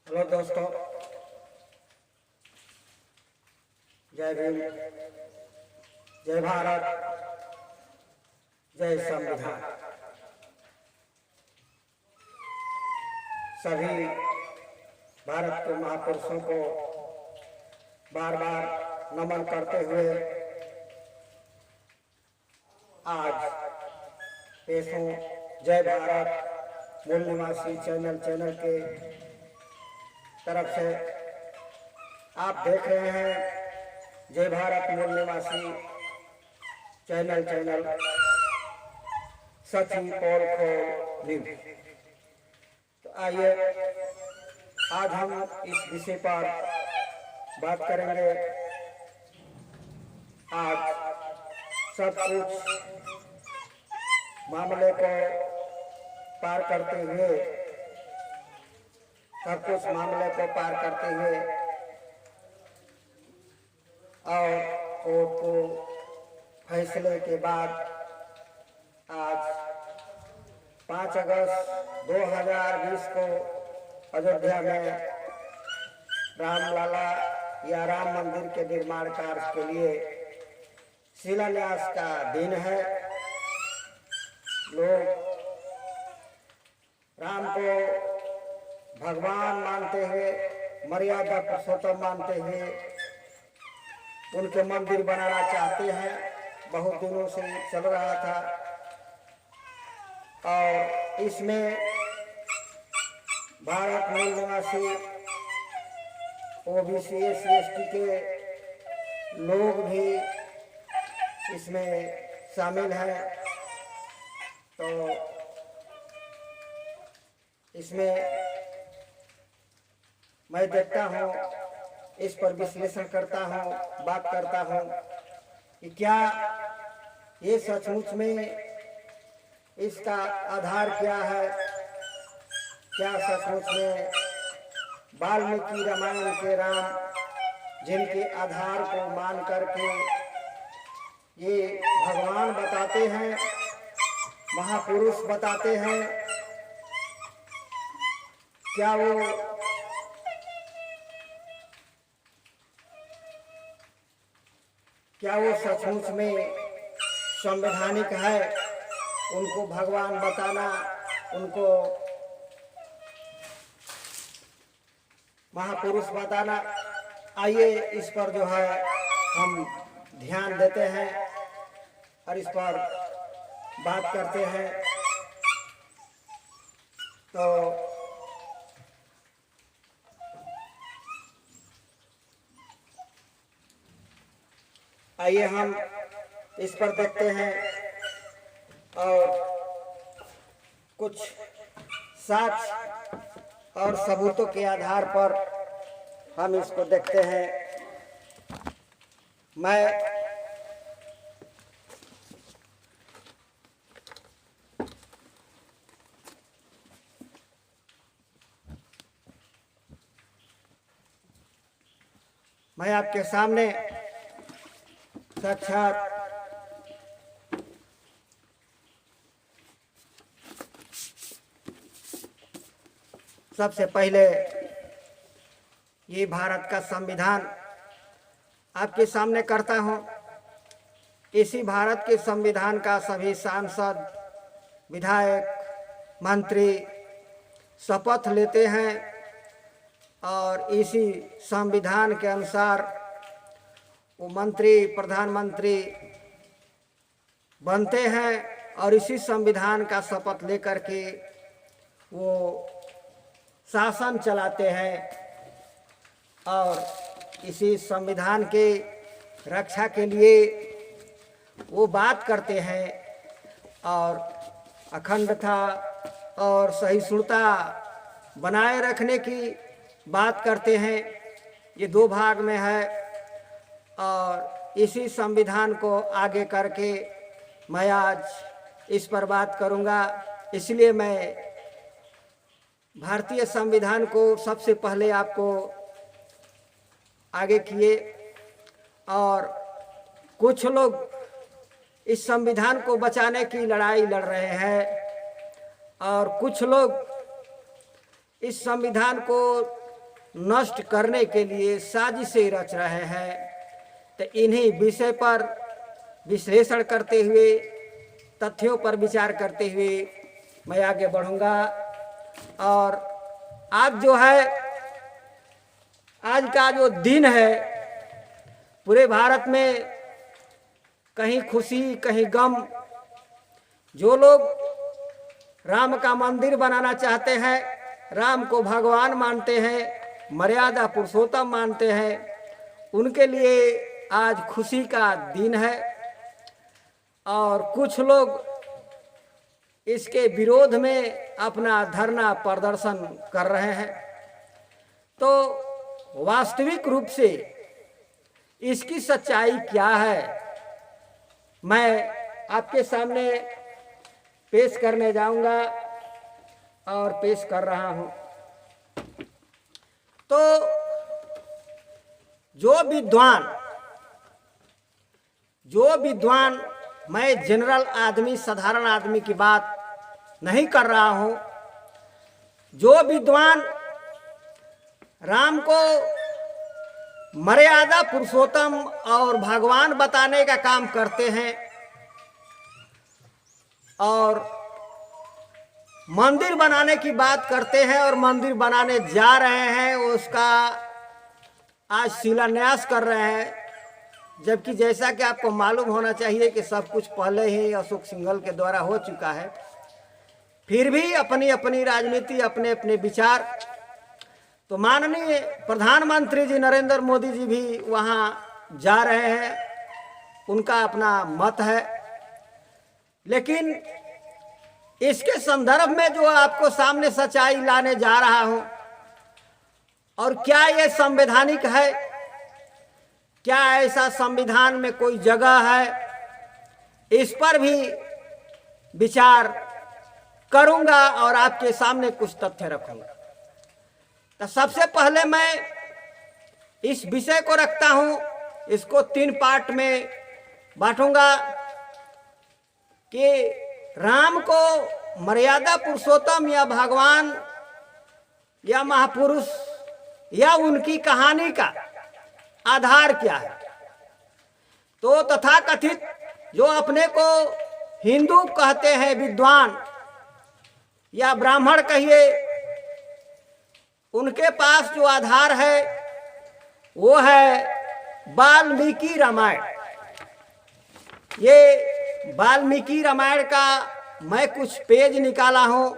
Hello दोस्तों, जय भीम, जय भारत, जय संविधान। सभी भारत के महापुरुषों को बार बार नमन करते हुए आज पेश हूं जय भारत मूल निवासी चैनल के तरफ से। आप देख रहे हैं जय भारत मूल निवासी चैनल सचिन पॉल खोल न्यूज। तो आइए आज हम इस विषय पर बात करेंगे। आज सब कुछ मामले को पार करते हुए और कोर्ट को फैसले के बाद आज 5 अगस्त 2020 को अयोध्या में रामलला या राम मंदिर के निर्माण कार्य के लिए शिलान्यास का दिन है। लोग राम को भगवान मानते हुए, मर्यादा पुरुषोत्तम मानते हुए उनके मंदिर बनाना चाहते हैं। बहुत दिनों से चल रहा था और इसमें भारत मूल निवासी ओबीसी SC/ST के लोग भी इसमें शामिल हैं। तो इसमें मैं देखता हूँ, इस पर विश्लेषण करता हूँ, बात करता हूँ कि क्या ये सचमुच में इसका आधार क्या है। क्या सचमुच में वाल्मीकि रामायण के राम, जिनके आधार को मान करके ये भगवान बताते हैं, महापुरुष बताते हैं, क्या वो सचमुच में संवैधानिक है। उनको भगवान बताना, उनको महापुरुष बताना। आइए इस पर जो है हम ध्यान देते हैं और इस पर बात करते हैं। तो आइए हम इस पर देखते हैं और कुछ साक्ष्य और सबूतों के आधार पर हम इसको देखते हैं। मैं आपके सामने साक्षात सबसे पहले ये भारत का संविधान आपके सामने करता हूं। इसी भारत के संविधान का सभी सांसद, विधायक, मंत्री शपथ लेते हैं और इसी संविधान के अनुसार वो मंत्री, प्रधानमंत्री बनते हैं और इसी संविधान का शपथ लेकर के वो शासन चलाते हैं और इसी संविधान के रक्षा के लिए वो बात करते हैं और अखंडता और सहिष्णुता बनाए रखने की बात करते हैं। ये 2 भाग में है और इसी संविधान को आगे करके मैं आज इस पर बात करूंगा। इसलिए मैं भारतीय संविधान को सबसे पहले आपको आगे किए और कुछ लोग इस संविधान को बचाने की लड़ाई लड़ रहे हैं और कुछ लोग इस संविधान को नष्ट करने के लिए साजिशें रच रहे हैं। तो इन्हीं विषय पर विश्लेषण करते हुए, तथ्यों पर विचार करते हुए मैं आगे बढ़ूंगा। और आज जो है, आज का जो दिन है, पूरे भारत में कहीं खुशी कहीं गम। जो लोग राम का मंदिर बनाना चाहते हैं, राम को भगवान मानते हैं, मर्यादा पुरुषोत्तम मानते हैं, उनके लिए आज खुशी का दिन है। और कुछ लोग इसके विरोध में अपना धरना प्रदर्शन कर रहे हैं। तो वास्तविक रूप से इसकी सच्चाई क्या है, मैं आपके सामने पेश करने जाऊंगा और पेश कर रहा हूं। तो जो विद्वान, मैं जनरल आदमी, साधारण आदमी की बात नहीं कर रहा हूं, जो विद्वान राम को मर्यादा पुरुषोत्तम और भगवान बताने का काम करते हैं और मंदिर बनाने की बात करते हैं और मंदिर बनाने जा रहे हैं, उसका आज शिलान्यास कर रहे हैं। जबकि जैसा कि आपको मालूम होना चाहिए कि सब कुछ पहले ही अशोक सिंघल के द्वारा हो चुका है, फिर भी अपनी अपनी राजनीति, अपने अपने विचार। तो माननीय प्रधानमंत्री जी नरेंद्र मोदी जी भी वहाँ जा रहे हैं, उनका अपना मत है। लेकिन इसके संदर्भ में जो आपको सामने सच्चाई लाने जा रहा हूँ, और क्या ये संवैधानिक है, क्या ऐसा संविधान में कोई जगह है, इस पर भी विचार करूंगा और आपके सामने कुछ तथ्य रखूंगा। तो सबसे पहले मैं इस विषय को रखता हूं, इसको 3 पार्ट में बांटूंगा कि राम को मर्यादा पुरुषोत्तम या भगवान या महापुरुष या उनकी कहानी का आधार क्या है। तो तथाकथित जो अपने को हिंदू कहते हैं, विद्वान या ब्राह्मण कहिए, उनके पास जो आधार है वो है वाल्मीकि रामायण। ये वाल्मीकि रामायण का मैं कुछ पेज निकाला हूं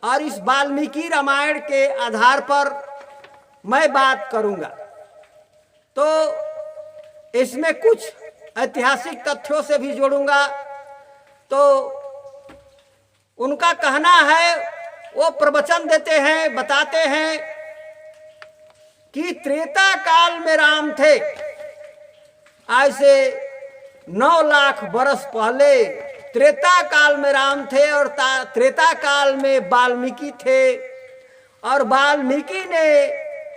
और इस वाल्मीकि रामायण के आधार पर मैं बात करूंगा। तो इसमें कुछ ऐतिहासिक तथ्यों से भी जोड़ूंगा। तो उनका कहना है, वो प्रवचन देते हैं, बताते हैं कि त्रेता काल में राम थे, आज से 9 लाख बरस पहले त्रेता काल में राम थे और त्रेता काल में वाल्मीकि थे, और वाल्मीकि ने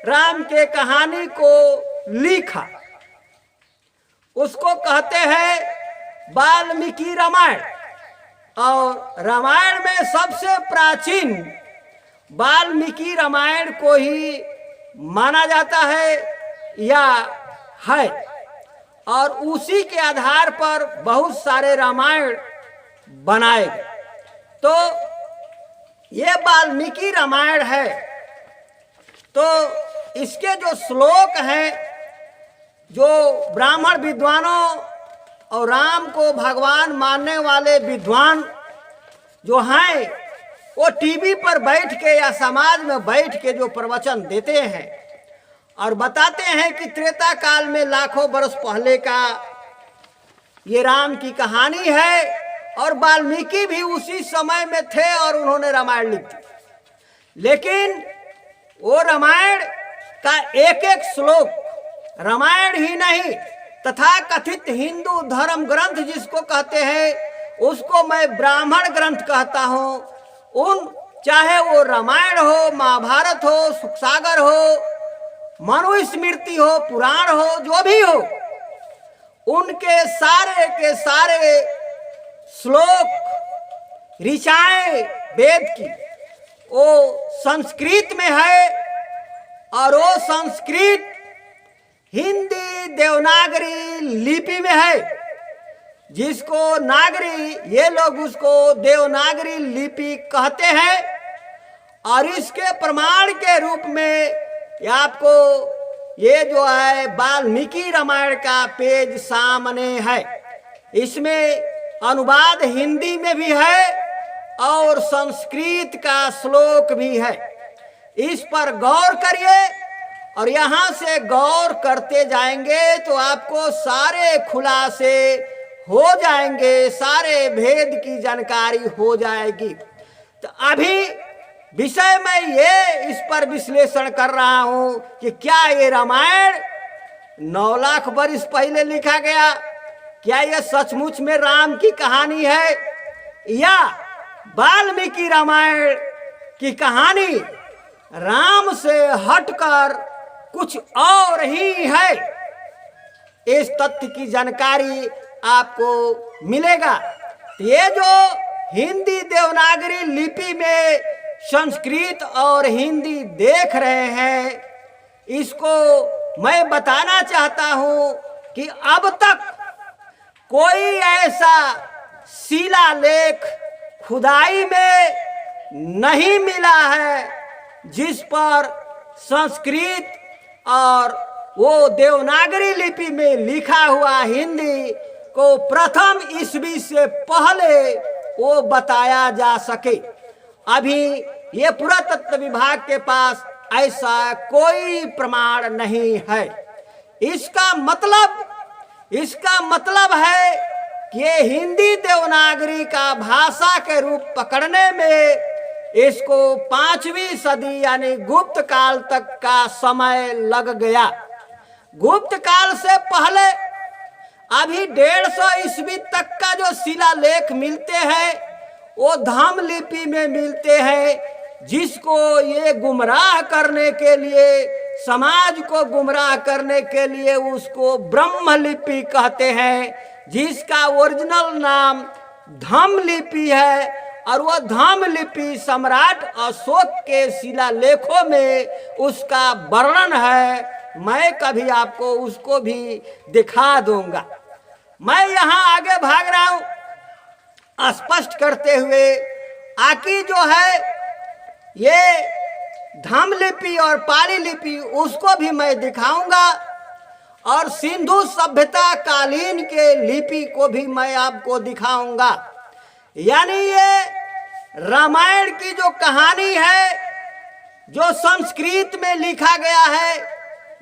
राम के कहानी को लिखा। उसको कहते हैं वाल्मीकि रामायण। और रामायण में सबसे प्राचीन वाल्मीकि रामायण को ही माना जाता है या है, और उसी के आधार पर बहुत सारे रामायण बनाए गए। तो ये वाल्मीकि रामायण है। तो इसके जो श्लोक हैं, जो ब्राह्मण विद्वानों और राम को भगवान मानने वाले विद्वान जो हैं, वो टीवी पर बैठ के या समाज में बैठ के जो प्रवचन देते हैं और बताते हैं कि त्रेता काल में लाखों बरस पहले का ये राम की कहानी है, और वाल्मीकि भी उसी समय में थे और उन्होंने रामायण लिखी। लेकिन वो रामायण का एक एक श्लोक, रामायण ही नहीं, तथा कथित हिंदू धर्म ग्रंथ जिसको कहते हैं, उसको मैं ब्राह्मण ग्रंथ कहता हूँ। उन चाहे वो रामायण हो, महाभारत हो, सुखसागर हो, मनुस्मृति हो, पुराण हो, जो भी हो, उनके सारे के सारे श्लोक, ऋचाएं वेद की वो संस्कृत में है और वो संस्कृत हिंदी देवनागरी लिपि में है, जिसको नागरी, ये लोग उसको देवनागरी लिपि कहते हैं। और इसके प्रमाण के रूप में आपको ये जो है वाल्मीकि रामायण का पेज सामने है। इसमें अनुवाद हिंदी में भी है और संस्कृत का श्लोक भी है। इस पर गौर करिए और यहाँ से गौर करते जाएंगे तो आपको सारे खुलासे हो जाएंगे, सारे भेद की जानकारी हो जाएगी। तो अभी विषय में ये इस पर विश्लेषण कर रहा हूं कि क्या ये रामायण 9 लाख वर्ष पहले लिखा गया, क्या ये सचमुच में राम की कहानी है या वाल्मीकि रामायण की कहानी राम से हटकर कुछ और ही है। इस तथ्य की जानकारी आपको मिलेगा। ये जो हिंदी देवनागरी लिपि में संस्कृत और हिंदी देख रहे हैं, इसको मैं बताना चाहता हूं कि अब तक कोई ऐसा शिलालेख खुदाई में नहीं मिला है जिस पर संस्कृत और वो देवनागरी लिपि में लिखा हुआ हिंदी को प्रथम ईस्वी से पहले वो बताया जा सके। अभी ये पुरातत्व विभाग के पास ऐसा कोई प्रमाण नहीं है। इसका मतलब है कि ये हिंदी देवनागरी का भाषा के रूप पकड़ने में इसको 5वीं सदी यानी गुप्त काल तक का समय लग गया। गुप्त काल से पहले अभी 150 ईस्वी तक का जो शिलालेख मिलते हैं वो धम्म लिपि में मिलते हैं, जिसको ये गुमराह करने के लिए, समाज को गुमराह करने के लिए उसको ब्रह्म लिपि कहते हैं, जिसका ओरिजिनल नाम धम्म लिपि है। और वह धम्म लिपि सम्राट अशोक के शिलालेखों में उसका वर्णन है। मैं कभी आपको उसको भी दिखा दूंगा। मैं यहाँ आगे भाग रहा हूँ स्पष्ट करते हुए, आकी जो है ये धम्म लिपि और पाली लिपि उसको भी मैं दिखाऊंगा, और सिंधु सभ्यता कालीन के लिपि को भी मैं आपको दिखाऊंगा। यानी ये रामायण की जो कहानी है, जो संस्कृत में लिखा गया है,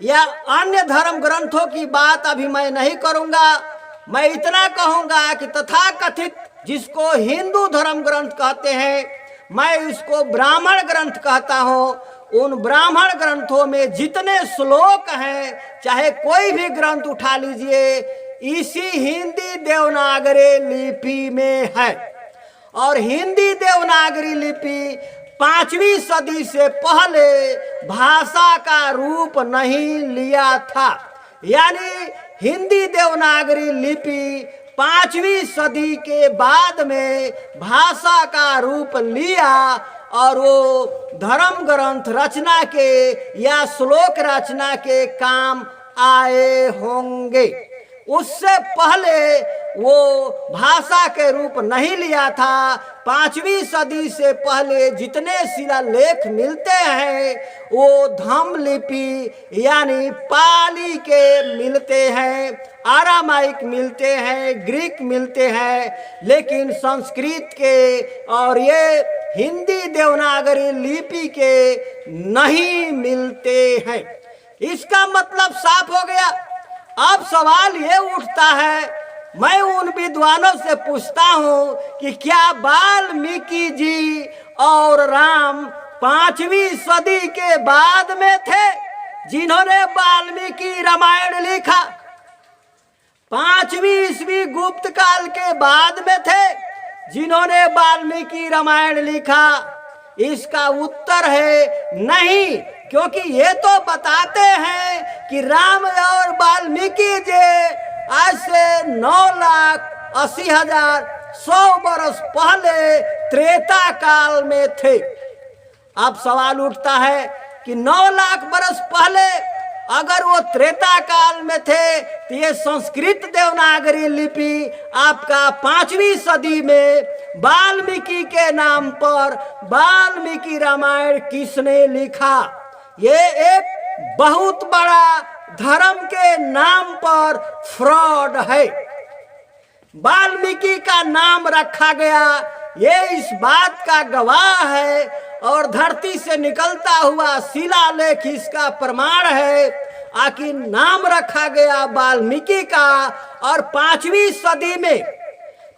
या अन्य धर्म ग्रंथों की बात अभी मैं नहीं करूंगा। मैं इतना कहूंगा कि तथाकथित जिसको हिंदू धर्म ग्रंथ कहते हैं, मैं इसको ब्राह्मण ग्रंथ कहता हूं। उन ब्राह्मण ग्रंथों में जितने श्लोक हैं, चाहे कोई भी ग्रंथ उठा लीजिए, इसी हिंदी देवनागरी लिपि में है। और हिंदी देवनागरी लिपि 5वीं सदी से पहले भाषा का रूप नहीं लिया था। यानी हिंदी देवनागरी लिपि 5वीं सदी के बाद में भाषा का रूप लिया, और वो धर्म ग्रंथ रचना के या श्लोक रचना के काम आए होंगे। उससे पहले वो भाषा के रूप नहीं लिया था। 5वीं सदी से पहले जितने शिलालेख मिलते हैं वो धम्म लिपि यानी पाली के मिलते हैं, आरामाइक मिलते हैं, ग्रीक मिलते हैं, लेकिन संस्कृत के और ये हिंदी देवनागरी लिपि के नहीं मिलते हैं। इसका मतलब साफ हो गया। अब सवाल ये उठता है, मैं उन विद्वानों से पूछता हूं कि क्या वाल्मीकि जी और राम 5वीं सदी के बाद में थे जिन्होंने वाल्मीकि रामायण लिखा? 5वीं ईस्वी गुप्त काल के बाद में थे जिन्होंने वाल्मीकि रामायण लिखा? इसका उत्तर है नहीं, क्योंकि ये तो बताते हैं कि राम और वाल्मीकि जी आज से 9,80,100 वर्ष पहले त्रेता काल में थे। अब सवाल उठता है कि 9 लाख बरस पहले अगर वो त्रेता काल में थे तो ये संस्कृत देवनागरी लिपि आपका 5वीं सदी में वाल्मीकि के नाम पर वाल्मीकि रामायण किसने लिखा। ये एक बहुत बड़ा धर्म के नाम पर फ्रॉड है। वाल्मीकि का नाम रखा गया, ये इस बात का गवाह है और धरती से निकलता हुआ शिलालेख इसका प्रमाण है। आखिर नाम रखा गया वाल्मीकि का, और 5वीं सदी में,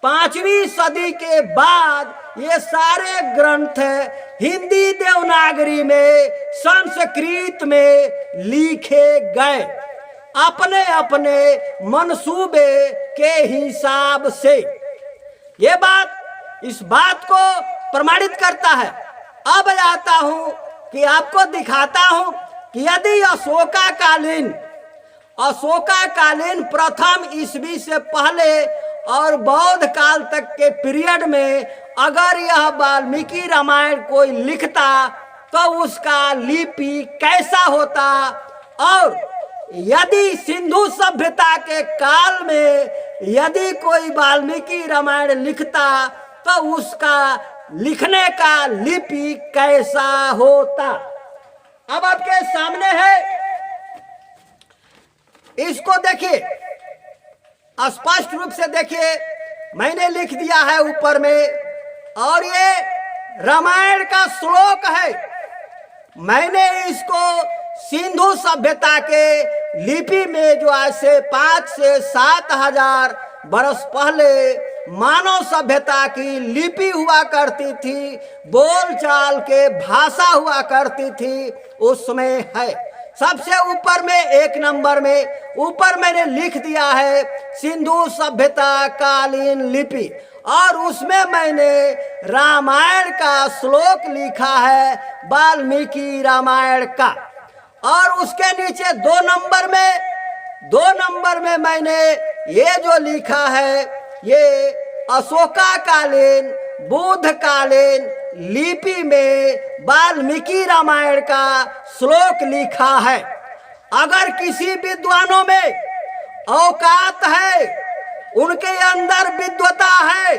5वीं सदी के बाद ये सारे ग्रंथ हिंदी देवनागरी में, संस्कृत में लिखे गए अपने अपने मंसूबे के हिसाब से। ये बात इस बात को प्रमाणित करता है। अब आता हूं कि आपको दिखाता हूं कि यदि अशोकाकालीन प्रथम ईस्वी से पहले और बौद्ध काल तक के पीरियड में अगर यह वाल्मीकि रामायण कोई लिखता तो उसका लिपि कैसा होता, और यदि सिंधु सभ्यता के काल में यदि कोई वाल्मीकि रामायण लिखता तो उसका लिखने का लिपि कैसा होता। अब आपके सामने है, इसको देखिए, स्पष्ट रूप से देखिए, मैंने लिख दिया है ऊपर में, और ये रामायण का श्लोक है। मैंने इसको सिंधु सभ्यता के लिपि में जो आज से 5 से 7 हजार बरस पहले मानव सभ्यता की लिपि हुआ करती थी, बोलचाल के भाषा हुआ करती थी, उसमें है। सबसे ऊपर में 1 नंबर में ऊपर मैंने लिख दिया है सिंधु सभ्यता कालीन लिपि, और उसमें मैंने रामायण का श्लोक लिखा है वाल्मीकि रामायण का। और उसके नीचे 2 नंबर में मैंने ये जो लिखा है, ये अशोकाकालीन बुद्धकालीन लिपि में वाल्मीकि रामायण का श्लोक लिखा है। अगर किसी विद्वानों में औकात है, उनके अंदर विद्वता है,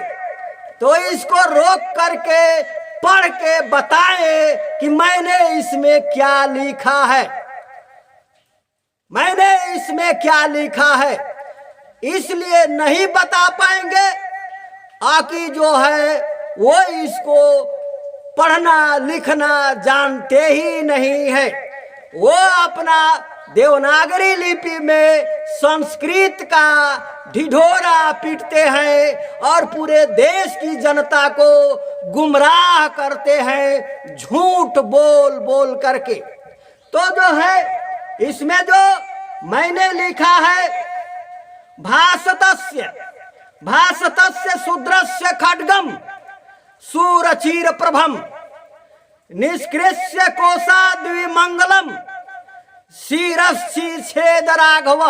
तो इसको रोक करके पढ़ के बताएं कि मैंने इसमें क्या लिखा है, मैंने इसमें क्या लिखा है। इसलिए नहीं बता पाएंगे आकि जो है वो इसको पढ़ना लिखना जानते ही नहीं है। वो अपना देवनागरी लिपि में संस्कृत का ढिढोरा पीटते हैं और पूरे देश की जनता को गुमराह करते हैं झूठ बोल बोल करके। तो जो है इसमें जो मैंने लिखा है, भासतस्य शूद्रस्य खड्गम सूरचीर प्रभम निष्कृष्य कोशाद्विमंगलम शिरस्सी छेद राघव।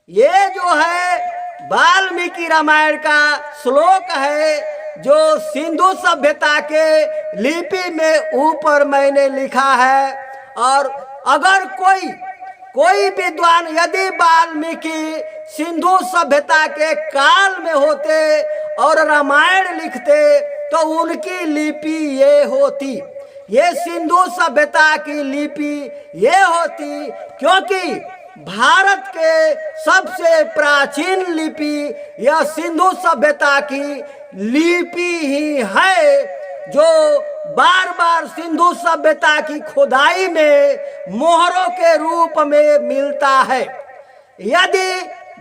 ये जो है वाल्मीकि रामायण का श्लोक है, जो सिंधु सभ्यता के लिपि में ऊपर मैंने लिखा है। और अगर कोई विद्वान यदि वाल्मीकि सिंधु सभ्यता के काल में होते और रामायण लिखते तो उनकी लिपि ये होती, ये सिंधु सभ्यता की लिपि ये होती, क्योंकि भारत के सबसे प्राचीन लिपि यह सिंधु सभ्यता की लिपि ही है, जो बार बार सिंधु सभ्यता की खुदाई में मोहरों के रूप में मिलता है। यदि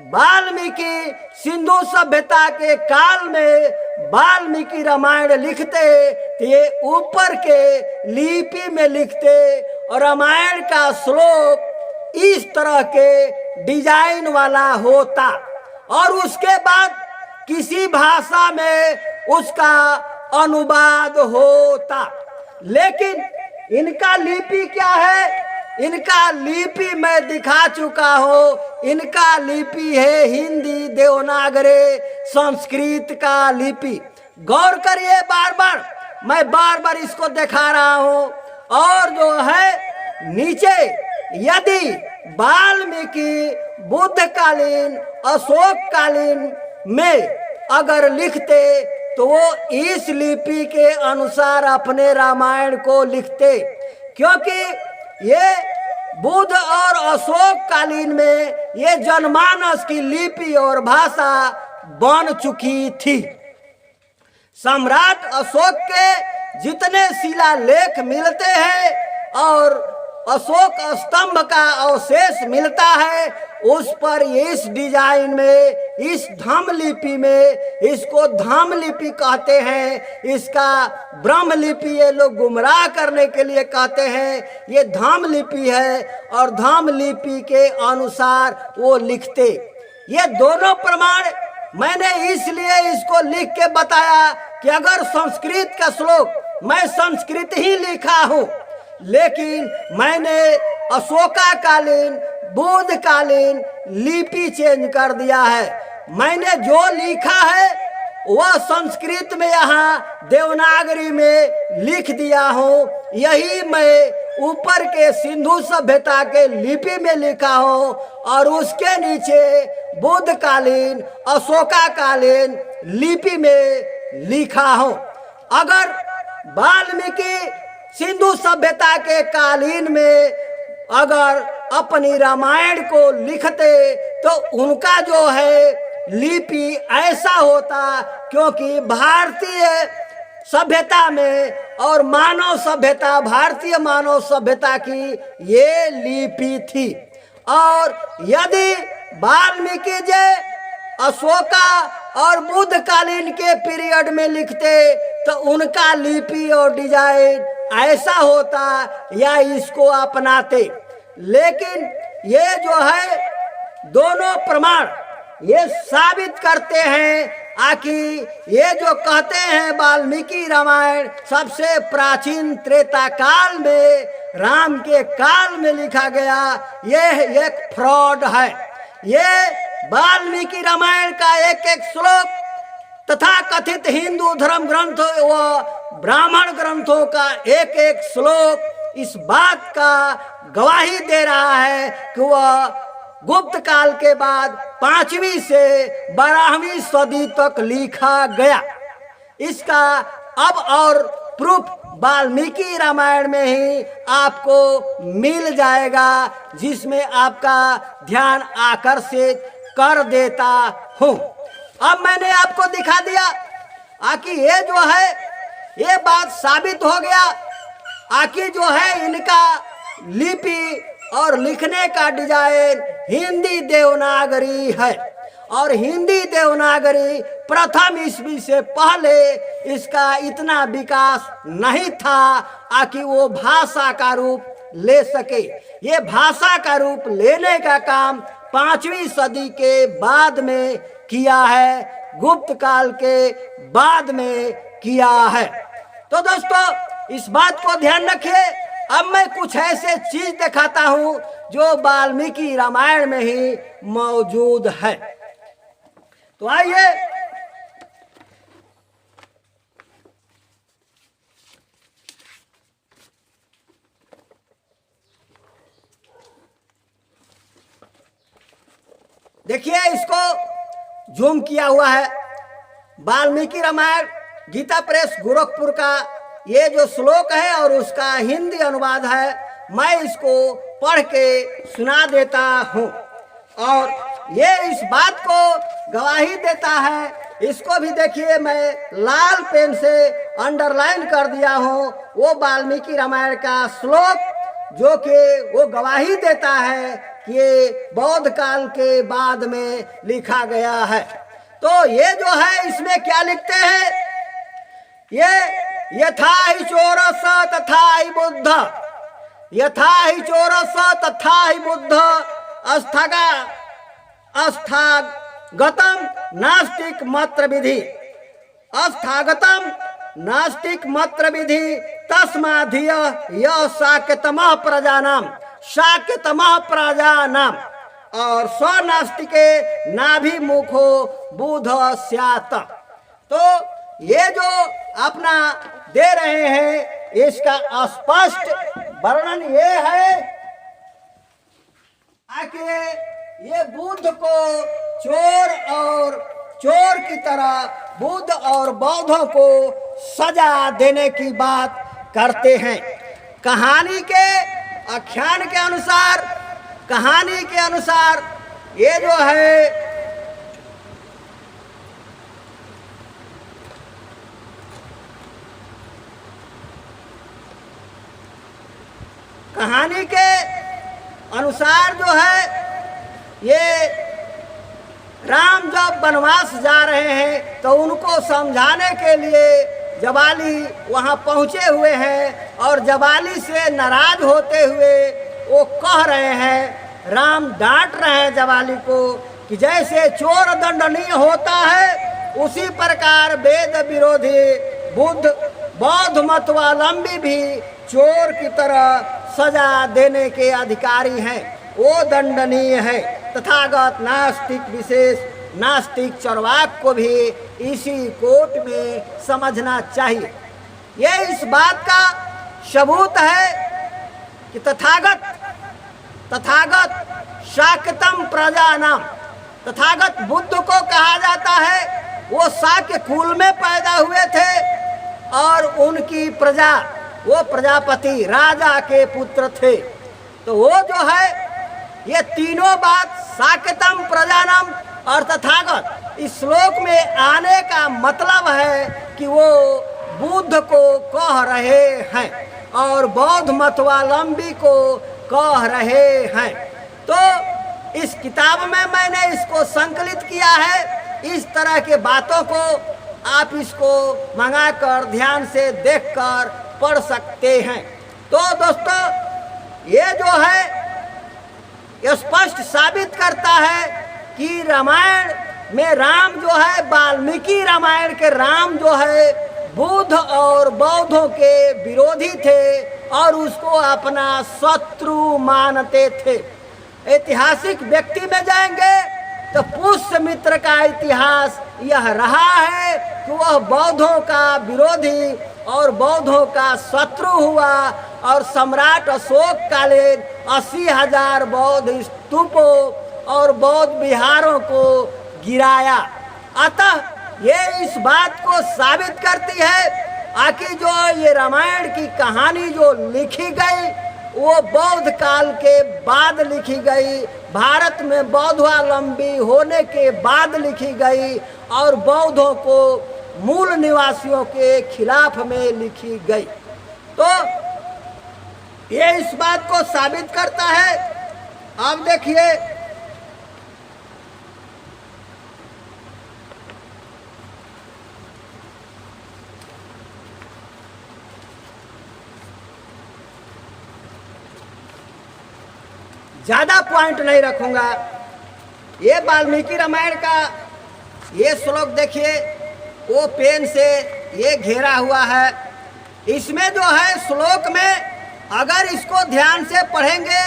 वाल्मीकि सिंधु सभ्यता के काल में वाल्मीकि रामायण लिखते तो ये ऊपर के लिपि में लिखते और रामायण का श्लोक इस तरह के डिजाइन वाला होता, और उसके बाद किसी भाषा में उसका अनुवाद होता। लेकिन इनका लिपि क्या है? इनका लिपि मैं दिखा चुका हूँ। इनका लिपि है हिंदी देवनागरी संस्कृत का लिपि। गौर करिए, बार बार मैं इसको दिखा रहा हूँ। और जो है नीचे यदि वाल्मीकि बुद्धकालीन अशोककालीन में अगर लिखते तो वो इस लिपि के अनुसार अपने रामायण को लिखते, क्योंकि ये बुद्ध और अशोक कालीन में ये जनमानस की लिपि और भाषा बन चुकी थी। सम्राट अशोक के जितने शिलालेख मिलते हैं और अशोक स्तंभ का अवशेष मिलता है, उस पर इस डिजाइन में, इस धम्म लिपि में, इसको धम्म लिपि कहते हैं, इसका ब्रह्म लिपि ये लोग गुमराह करने के लिए कहते हैं, ये धम्म लिपि है और धम्म लिपि के अनुसार वो लिखते। ये दोनों प्रमाण मैंने इसलिए इसको लिख के बताया कि अगर संस्कृत का श्लोक, मैं संस्कृत ही लिखा हूँ, लेकिन मैंने अशोकाकालीन बुद्धकालीन लिपि चेंज कर दिया है। मैंने जो लिखा है वह संस्कृत में यहाँ देवनागरी में लिख दिया हूँ, यही मैं ऊपर के सिंधु सभ्यता के लिपि में लिखा हूँ और उसके नीचे बुद्धकालीन अशोकाकालीन लिपि में लिखा हूँ। अगर वाल्मीकि सिंधु सभ्यता के कालीन में अगर अपनी रामायण को लिखते तो उनका जो है लिपि ऐसा होता, क्योंकि भारतीय सभ्यता में और मानव सभ्यता, भारतीय मानव सभ्यता की ये लिपि थी। और यदि वाल्मीकि जी अशोका और बुद्धकालीन के पीरियड में लिखते तो उनका लिपि और डिजाइन ऐसा होता या इसको अपनाते। लेकिन ये जो है दोनों प्रमाण ये साबित करते हैं आकि ये जो कहते हैं वाल्मीकि रामायण सबसे प्राचीन त्रेता काल में, राम के काल में लिखा गया, ये एक फ्रॉड है। ये वाल्मीकि रामायण का एक एक श्लोक तथा कथित हिंदू धर्म ग्रंथों व ब्राह्मण ग्रंथों का एक एक श्लोक इस बात का गवाही दे रहा है कि वह गुप्त काल के बाद 5वीं से 12वीं सदी तक लिखा गया। इसका अब और प्रूफ वाल्मीकि रामायण में ही आपको मिल जाएगा, जिसमें आपका ध्यान आकर्षित कर देता हूँ। अब मैंने आपको दिखा दिया आकि ये जो है ये बात साबित हो गया आकि जो है इनका लिपि और लिखने का डिजाइन हिंदी देवनागरी है और हिंदी देवनागरी प्रथम ईस्वी से पहले इसका इतना विकास नहीं था आकि वो भाषा का रूप ले सके। ये भाषा का रूप लेने का काम 5वीं सदी के बाद में किया है, गुप्त काल के बाद में किया है। तो दोस्तों इस बात को ध्यान रखिए। अब मैं कुछ ऐसे चीज दिखाता हूं जो वाल्मीकि रामायण में ही मौजूद है। तो आइए देखिए, इसको जूम किया हुआ है। वाल्मीकि रामायण गीता प्रेस गोरखपुर का ये जो श्लोक है और उसका हिंदी अनुवाद है, मैं इसको पढ़ के सुना देता हूँ और ये इस बात को गवाही देता है। इसको भी देखिए, मैं लाल पेन से अंडरलाइन कर दिया हूँ वो वाल्मीकि रामायण का श्लोक जो कि वो गवाही देता है कि ये बौद्ध काल के बाद में लिखा गया है। तो ये जो है इसमें क्या लिखते हैं, ये यथा ही चोरस तथा ही बुद्ध, यथा ही चोरस तथा ही बुद्ध अस्थागतम नास्तिक मत्र विधि, अस्थागतम नास्तिक मत्र विधि तस्माधिय यह शाक्यतमः प्रजानाम, शाक्यतमः प्रजानाम और स्वनास्तिके नाभिमुखो बुध स्यात्। तो ये जो अपना दे रहे हैं इसका स्पष्ट वर्णन ये है कि ये बुद्ध को चोर की तरह बुद्ध और बौद्धों को सजा देने की बात करते हैं। कहानी के आख्यान के अनुसार, कहानी के अनुसार ये जो है कहानी के अनुसार जो है ये राम जब वनवास जा रहे हैं तो उनको समझाने के लिए जबाली वहाँ पहुँचे हुए हैं और जबाली से नाराज होते हुए वो कह रहे हैं, राम डांट रहे हैं जबाली को कि जैसे चोर दंडनीय होता है उसी प्रकार वेद विरोधी बौद्ध मतवालंबी भी चोर की तरह सजा देने के अधिकारी हैं, वो दंडनीय है। तथागत नास्तिक विशेष नास्तिक चरवाक को भी इसी कोट में समझना चाहिए। ये इस बात का सबूत है कि तथागत शाक्यतम प्रजा नाम, तथागत बुद्ध को कहा जाता है, वो शाक्य कुल में पैदा हुए थे और उनकी प्रजा, वो प्रजापति राजा के पुत्र थे। तो वो जो है ये तीनों बात शाक्यतम प्रजानम और तथागत इस श्लोक में आने का मतलब है कि वो बुद्ध को कह रहे हैं और बौद्ध मतवालंबी को कह रहे हैं। तो इस किताब में मैंने इसको संकलित किया है। इस तरह के बातों को आप इसको मंगाकर ध्यान से देखकर पढ़ सकते हैं। तो दोस्तों ये जो है ये स्पष्ट साबित करता है कि रामायण में राम जो है, वाल्मीकि रामायण के राम जो है बुद्ध और बौद्धों के विरोधी थे और उसको अपना शत्रु मानते थे। ऐतिहासिक व्यक्ति में जाएंगे तो पुष्यमित्र का इतिहास यह रहा है कि वह बौद्धों का विरोधी और बौद्धों का शत्रु हुआ और सम्राट अशोक कालीन 80,000 बौद्ध स्तूपों और बौद्ध विहारों को गिराया। अतः ये इस बात को साबित करती है कि जो ये रामायण की कहानी जो लिखी गई वो बौद्ध काल के बाद लिखी गई, भारत में बौद्धावलंबी होने के बाद लिखी गई और बौद्धों को मूल निवासियों के खिलाफ में लिखी गई। तो ये इस बात को साबित करता है। अब देखिए ज़्यादा पॉइंट नहीं रखूंगा। ये वाल्मीकि रामायण का ये श्लोक देखिए, वो पेन से ये घेरा हुआ है। इसमें जो है श्लोक में अगर इसको ध्यान से पढ़ेंगे,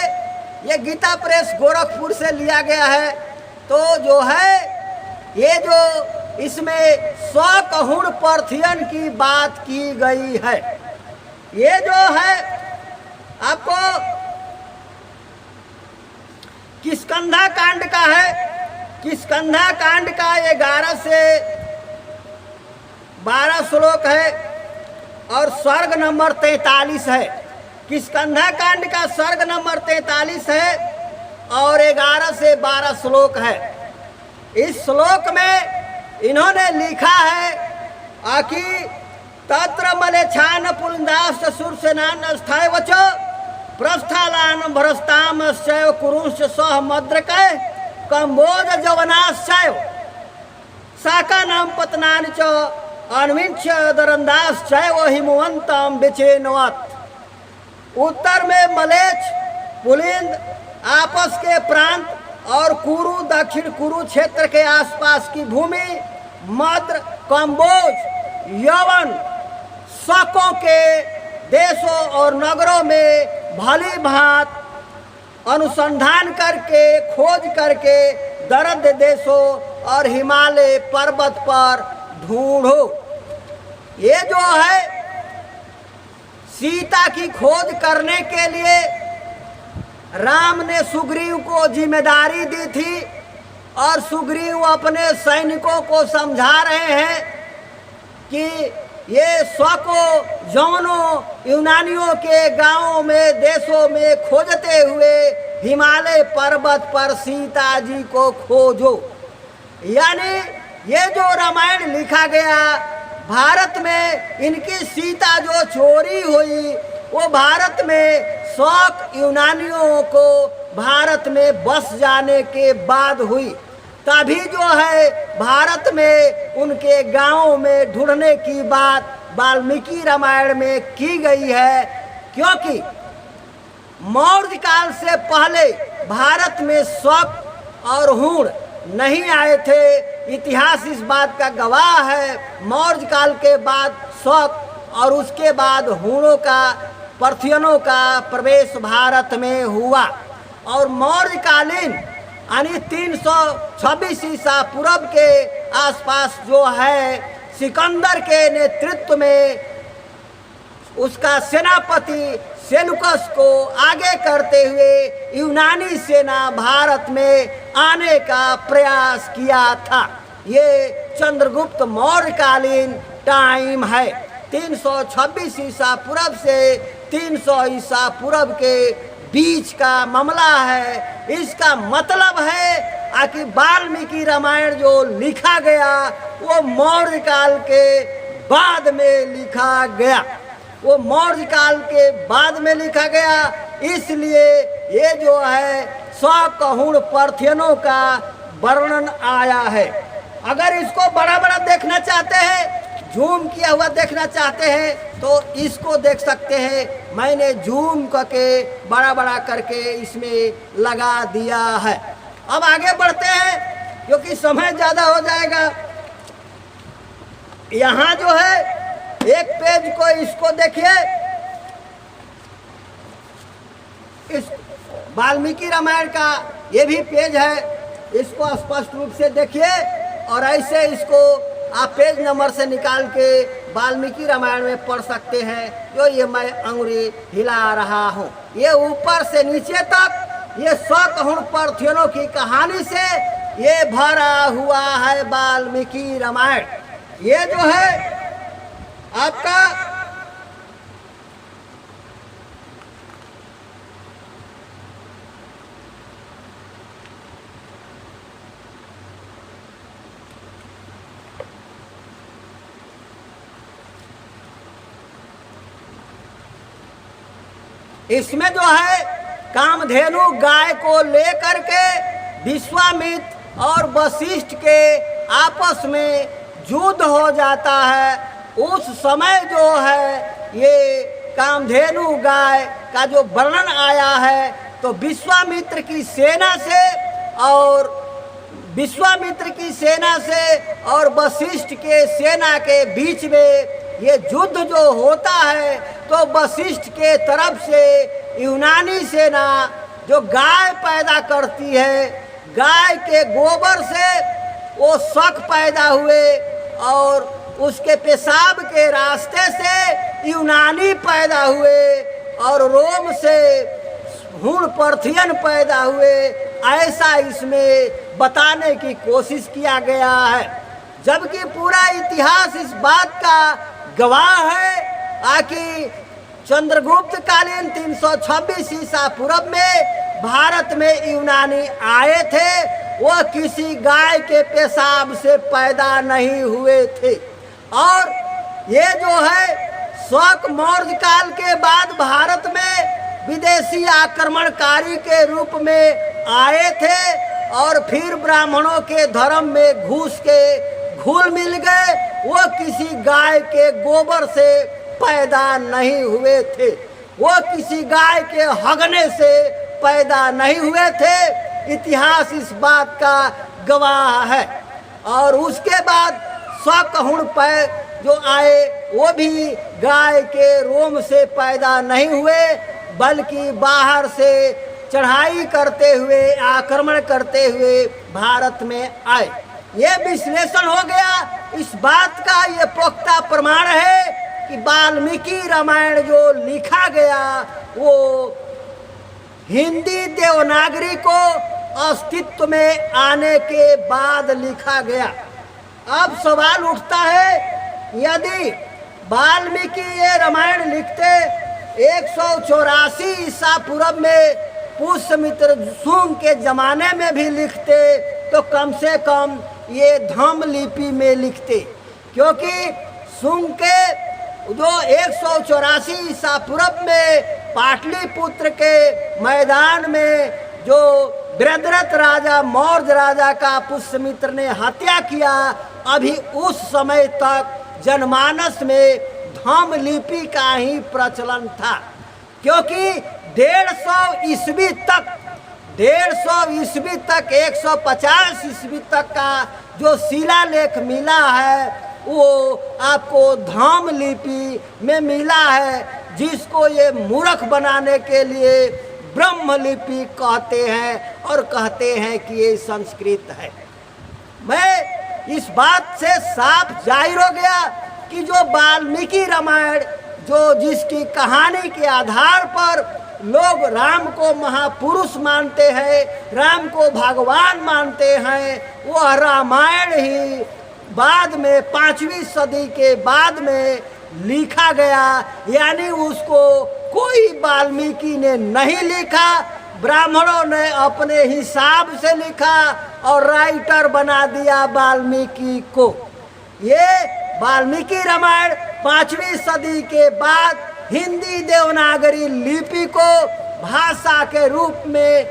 ये गीता प्रेस गोरखपुर से लिया गया है, तो जो है ये जो इसमें स्वकहुण पर्थियन की बात की गई है, ये जो है आपको किष्किंधा कांड का है। किष्किंधा कांड का 11 से 12 श्लोक है और सर्ग नंबर 43 है। किष्किंधा कांड का सर्ग नंबर 43 है और 11 से 12 श्लोक है। इस श्लोक में इन्होंने लिखा है कि तत्र मलेच्छान पुलिंदाश्च सुरसेनान स्थाय वच प्रस्थालान भ्रस्तामश्चैव कुरुंश्च सह मद्रकै कंबोज जवनाश्चैव शाकानां पतनानि च अन्विच्छ दरंदाश्चैव हिमवन्तं विचेनवत्। उत्तर में मलेच्छ पुलिंद आपस के प्रांत और कुरु दक्षिण कुरु क्षेत्र के आसपास की भूमि, मद्र, कंबोज, यवन, शकों के देशों और नगरों में भली भांत अनुसंधान करके खोज करके दर्द देशों और हिमालय पर्वत पर ढूंढो। ये जो है सीता की खोज करने के लिए राम ने सुग्रीव को जिम्मेदारी दी थी और सुग्रीव अपने सैनिकों को समझा रहे हैं कि ये स्वको जौनों यूनानियों के गांवों में देशों में खोजते हुए हिमालय पर्वत पर सीता जी को खोजो। यानी ये जो रामायण लिखा गया भारत में, इनकी सीता जो चोरी हुई वो भारत में शौक यूनानियों को भारत में बस जाने के बाद हुई। तभी जो है भारत में उनके गांवों में ढूंढने की बात वाल्मीकि रामायण में की गई है, क्योंकि मौर्य काल से पहले भारत में शक और हूण नहीं आए थे। इतिहास इस बात का गवाह है। मौर्य काल के बाद शक और उसके बाद हूणों का, पार्थियनों का प्रवेश भारत में हुआ। और मौर्यकालीन यानी 326 ईसा पूर्व के आसपास जो है सिकंदर के नेतृत्व में उसका सेनापति सेलुकस को आगे करते हुए यूनानी सेना भारत में आने का प्रयास किया था। ये चंद्रगुप्त मौर्यकालीन टाइम है। 326 ईसा पूर्व से 300 ईसा पूर्व के बीच का मामला है। इसका मतलब है कि वाल्मीकि रामायण जो लिखा गया वो मौर्य काल के बाद में लिखा गया, वो मौर्य काल के बाद में लिखा गया। इसलिए ये जो है सौकहुण पार्थियनों का वर्णन आया है। अगर इसको बड़ा बड़ा देखना चाहते हैं, जूम किया हुआ देखना चाहते हैं तो इसको देख सकते हैं। मैंने जूम करके बड़ा बड़ा करके इसमें लगा दिया है। अब आगे बढ़ते हैं क्योंकि समय ज़्यादा हो जाएगा। यहाँ जो है एक पेज को इसको देखिए, इस वाल्मीकि रामायण का ये भी पेज है, इसको स्पष्ट रूप से देखिए और ऐसे इसको आप पेज नंबर से निकाल के वाल्मीकि रामायण में पढ़ सकते हैं। जो ये मैं अंगुली हिला रहा हूँ, ये ऊपर से नीचे तक ये सौकहुण पार्थियनों की कहानी से ये भरा हुआ है वाल्मीकि रामायण। ये जो है आपका इसमें जो है कामधेनु गाय को लेकर के विश्वामित्र और वशिष्ठ के आपस में युद्ध हो जाता है। उस समय जो है ये कामधेनु गाय का जो वर्णन आया है तो विश्वामित्र की सेना से और वशिष्ठ के सेना के बीच में ये युद्ध जो होता है तो वशिष्ठ के तरफ से यूनानी सेना जो गाय पैदा करती है, गाय के गोबर से वो शक पैदा हुए और उसके पेशाब के रास्ते से यूनानी पैदा हुए और रोम से हूण पार्थियन पैदा हुए। ऐसा इसमें बताने की कोशिश किया गया है, जबकि पूरा इतिहास इस बात का गवाह है कि चंद्रगुप्त कालीन 326 ईसा पूर्व में भारत में यूनानी आए थे। वो किसी गाय के पेशाब से पैदा नहीं हुए थे। और ये जो है शक मौर्य काल के बाद भारत में विदेशी आक्रमणकारी के रूप में आए थे और फिर ब्राह्मणों के धर्म में घुस के घुल मिल गए। वो किसी गाय के गोबर से पैदा नहीं हुए थे, वो किसी गाय के हगने से पैदा नहीं हुए थे। इतिहास इस बात का गवाह है। और उसके बाद सौकहुण जो आए वो भी गाय के रोम से पैदा नहीं हुए, बल्कि बाहर से चढ़ाई करते हुए, आक्रमण करते हुए भारत में आए। ये विश्लेषण हो गया। इस बात का ये पुख्ता प्रमाण है कि वाल्मीकि रामायण जो लिखा गया वो हिंदी देवनागरी को अस्तित्व में आने के बाद लिखा गया। अब सवाल उठता है, यदि वाल्मीकि ये रामायण लिखते 184 ईसा पूर्व में पुष्यमित्र शुंग के जमाने में भी लिखते तो कम से कम ये धम्म लिपि में लिखते, क्योंकि शुंग के जो 184 ईसा पूर्व में पाटलिपुत्र के मैदान में जो वृद्धरथ राजा मौर्य राजा का पुष्यमित्र ने हत्या किया, अभी उस समय तक जनमानस में धम्म लिपि का ही प्रचलन था, क्योंकि 150 ईस्वी तक 150 ईस्वी तक का जो शिलालेख मिला है वो आपको धम्म लिपि में मिला है, जिसको ये मूर्ख बनाने के लिए ब्रह्म लिपि कहते हैं और कहते हैं कि ये संस्कृत है। मैं इस बात से साफ जाहिर हो गया कि जो वाल्मीकि रामायण जो जिसकी कहानी के आधार पर लोग राम को महापुरुष मानते हैं, राम को भगवान मानते हैं, वह रामायण ही बाद में 5वीं सदी के बाद में लिखा गया। यानी उसको कोई वाल्मीकि ने नहीं लिखा, ब्राह्मणों ने अपने हिसाब से लिखा और राइटर बना दिया वाल्मीकि को। ये वाल्मीकि रामायण 5वीं सदी के बाद हिंदी देवनागरी लिपि को भाषा के रूप में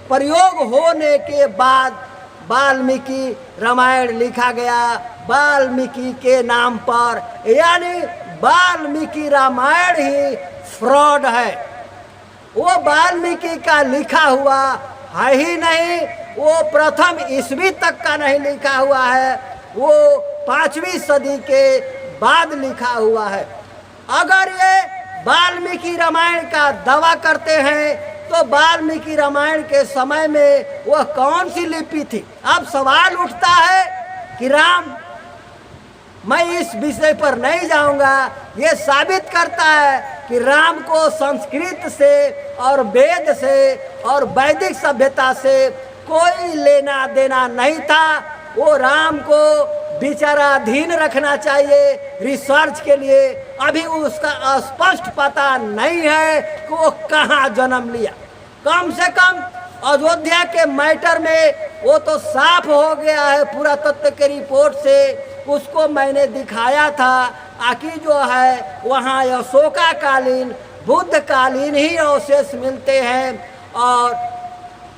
प्रयोग होने के बाद वाल्मीकि रामायण लिखा गया वाल्मीकि के नाम पर। यानी वाल्मीकि रामायण ही फ्रॉड है, वो वाल्मीकि का लिखा हुआ है ही नहीं, वो प्रथम ईस्वी तक का नहीं लिखा हुआ है, वो 5वीं सदी के बाद लिखा हुआ है। अगर ये वाल्मीकि रामायण का दावा करते हैं तो वाल्मीकि रामायण के समय में वह कौन सी लिपि थी? अब सवाल उठता है कि राम, मैं इस विषय पर नहीं जाऊंगा, ये साबित करता है कि राम को संस्कृत से और वेद से और वैदिक सभ्यता से कोई लेना देना नहीं था। वो राम को विचाराधीन रखना चाहिए रिसर्च के लिए। अभी उसका स्पष्ट पता नहीं है कि वो कहाँ जन्म लिया। कम से कम अयोध्या के मैटर में वो तो साफ हो गया है पुरातत्व के रिपोर्ट से, उसको मैंने दिखाया था। आखिर जो है वहाँ अशोकाकालीन बुद्धकालीन ही अवशेष मिलते हैं और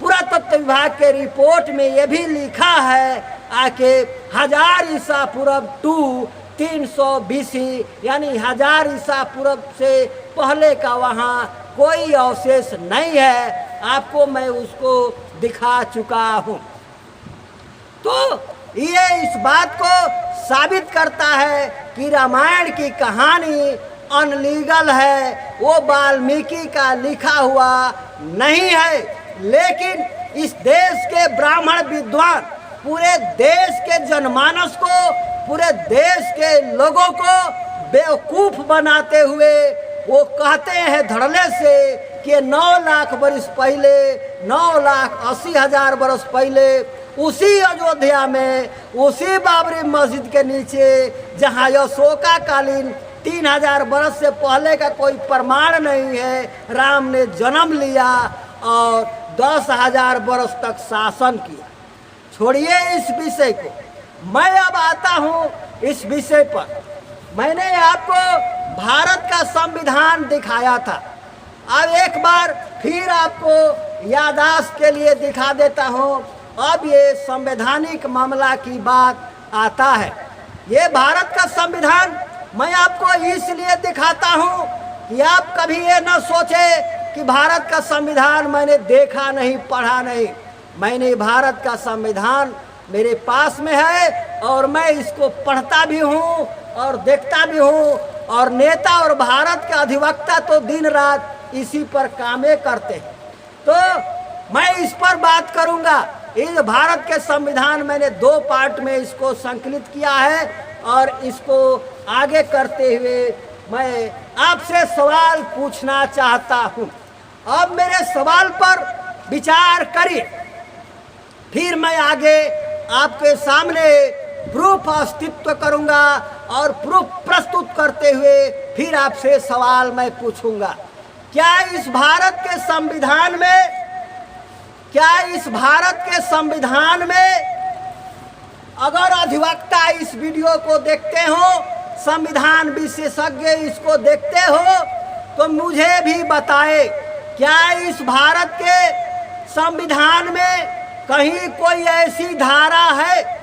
पुरातत्व विभाग के रिपोर्ट में ये भी लिखा है आके 1000 ईसा पूर्व टू 300 BC यानी 1000 ईसा पूर्व से पहले का वहाँ कोई अवशेष नहीं है। आपको मैं उसको दिखा चुका हूँ। तो ये इस बात को साबित करता है कि रामायण की कहानी अनलीगल है, वो वाल्मीकि का लिखा हुआ नहीं है। लेकिन इस देश के ब्राह्मण विद्वान पूरे देश के जनमानस को, पूरे देश के लोगों को बेवकूफ बनाते हुए वो कहते हैं धड़ल्ले से कि 9 लाख वर्ष पहले, 9,80,000 वर्ष पहले उसी अयोध्या में, उसी बाबरी मस्जिद के नीचे जहाँ अशोकाकालीन 3000 वर्ष से पहले का कोई प्रमाण नहीं है, राम ने जन्म लिया और 10,000 वर्ष तक शासन किया। छोड़िए इस विषय को, मैं अब आता हूँ इस विषय पर। मैंने आपको भारत का संविधान दिखाया था, अब एक बार फिर आपको याददाश्त के लिए दिखा देता हूँ। अब ये संवैधानिक मामला की बात आता है। ये भारत का संविधान मैं आपको इसलिए दिखाता हूँ कि आप कभी ये न सोचे कि भारत का संविधान मैंने देखा नहीं, पढ़ा नहीं। मैंने भारत का संविधान मेरे पास में है और मैं इसको पढ़ता भी हूँ और देखता भी हूँ, और नेता और भारत के अधिवक्ता तो दिन रात इसी पर कामें करते हैं। तो मैं इस पर बात करूँगा। इस भारत के संविधान मैंने 2 पार्ट में इसको संकलित किया है और इसको आगे करते हुए मैं आपसे सवाल पूछना चाहता हूं। अब मेरे सवाल पर विचार करिए, फिर मैं आगे आपके सामने प्रूफ अस्तित्व करूंगा और प्रूफ प्रस्तुत करते हुए फिर आपसे सवाल मैं पूछूंगा। क्या इस भारत के संविधान में अगर अधिवक्ता इस वीडियो को देखते हो, संविधान विशेषज्ञ इसको देखते हो, तो मुझे भी बताए, क्या इस भारत के संविधान में कहीं कोई ऐसी धारा है,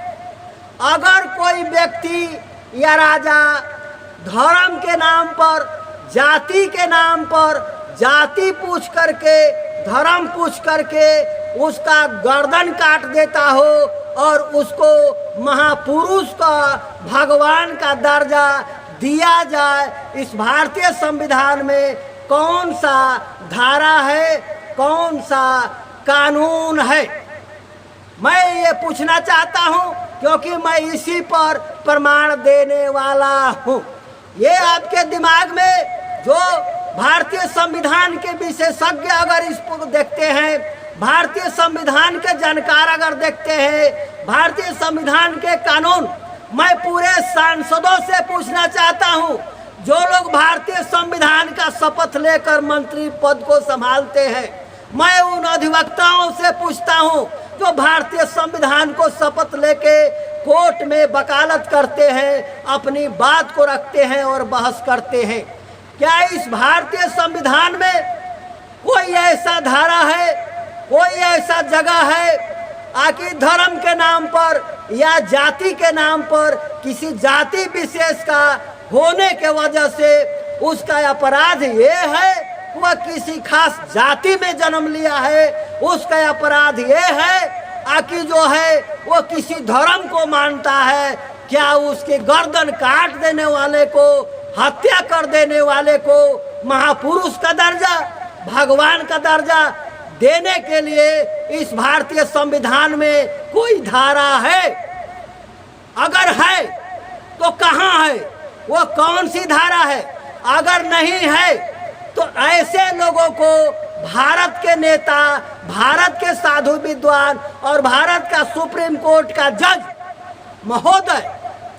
अगर कोई व्यक्ति या राजा धर्म के नाम पर, जाति के नाम पर, जाति पूछ करके, धर्म पूछ करके उसका गर्दन काट देता हो और उसको महापुरुष का, भगवान का दर्जा दिया जाए, इस भारतीय संविधान में कौन सा धारा है, कौन सा कानून है? मैं ये पूछना चाहता हूँ क्योंकि मैं इसी पर प्रमाण देने वाला हूँ। ये आपके दिमाग में जो भारतीय संविधान के विशेषज्ञ अगर इसको देखते हैं, भारतीय संविधान के जानकार अगर देखते हैं, भारतीय संविधान के कानून, मैं पूरे सांसदों से पूछना चाहता हूं, जो लोग भारतीय संविधान का शपथ लेकर मंत्री पद को संभालते हैं, मैं उन अधिवक्ताओं से पूछता हूं जो भारतीय संविधान को शपथ लेके कोर्ट में वकालत करते हैं, अपनी बात को रखते हैं और बहस करते हैं, क्या इस भारतीय संविधान में कोई ऐसा धारा है, कोई ऐसा जगह है आखिर धर्म के नाम पर या जाति के नाम पर किसी जाति विशेष का होने के वजह से उसका अपराध ये है, वह किसी खास जाति में जन्म लिया है, उसका अपराध ये है आखिर जो है वो किसी धर्म को मानता है, क्या उसके गर्दन काट देने वाले को, हत्या कर देने वाले को महापुरुष का दर्जा, भगवान का दर्जा देने के लिए इस भारतीय संविधान में कोई धारा है? अगर है तो कहाँ है, वो कौन सी धारा है? अगर नहीं है तो ऐसे लोगों को भारत के नेता, भारत के साधु विद्वान और भारत का सुप्रीम कोर्ट का जज महोदय,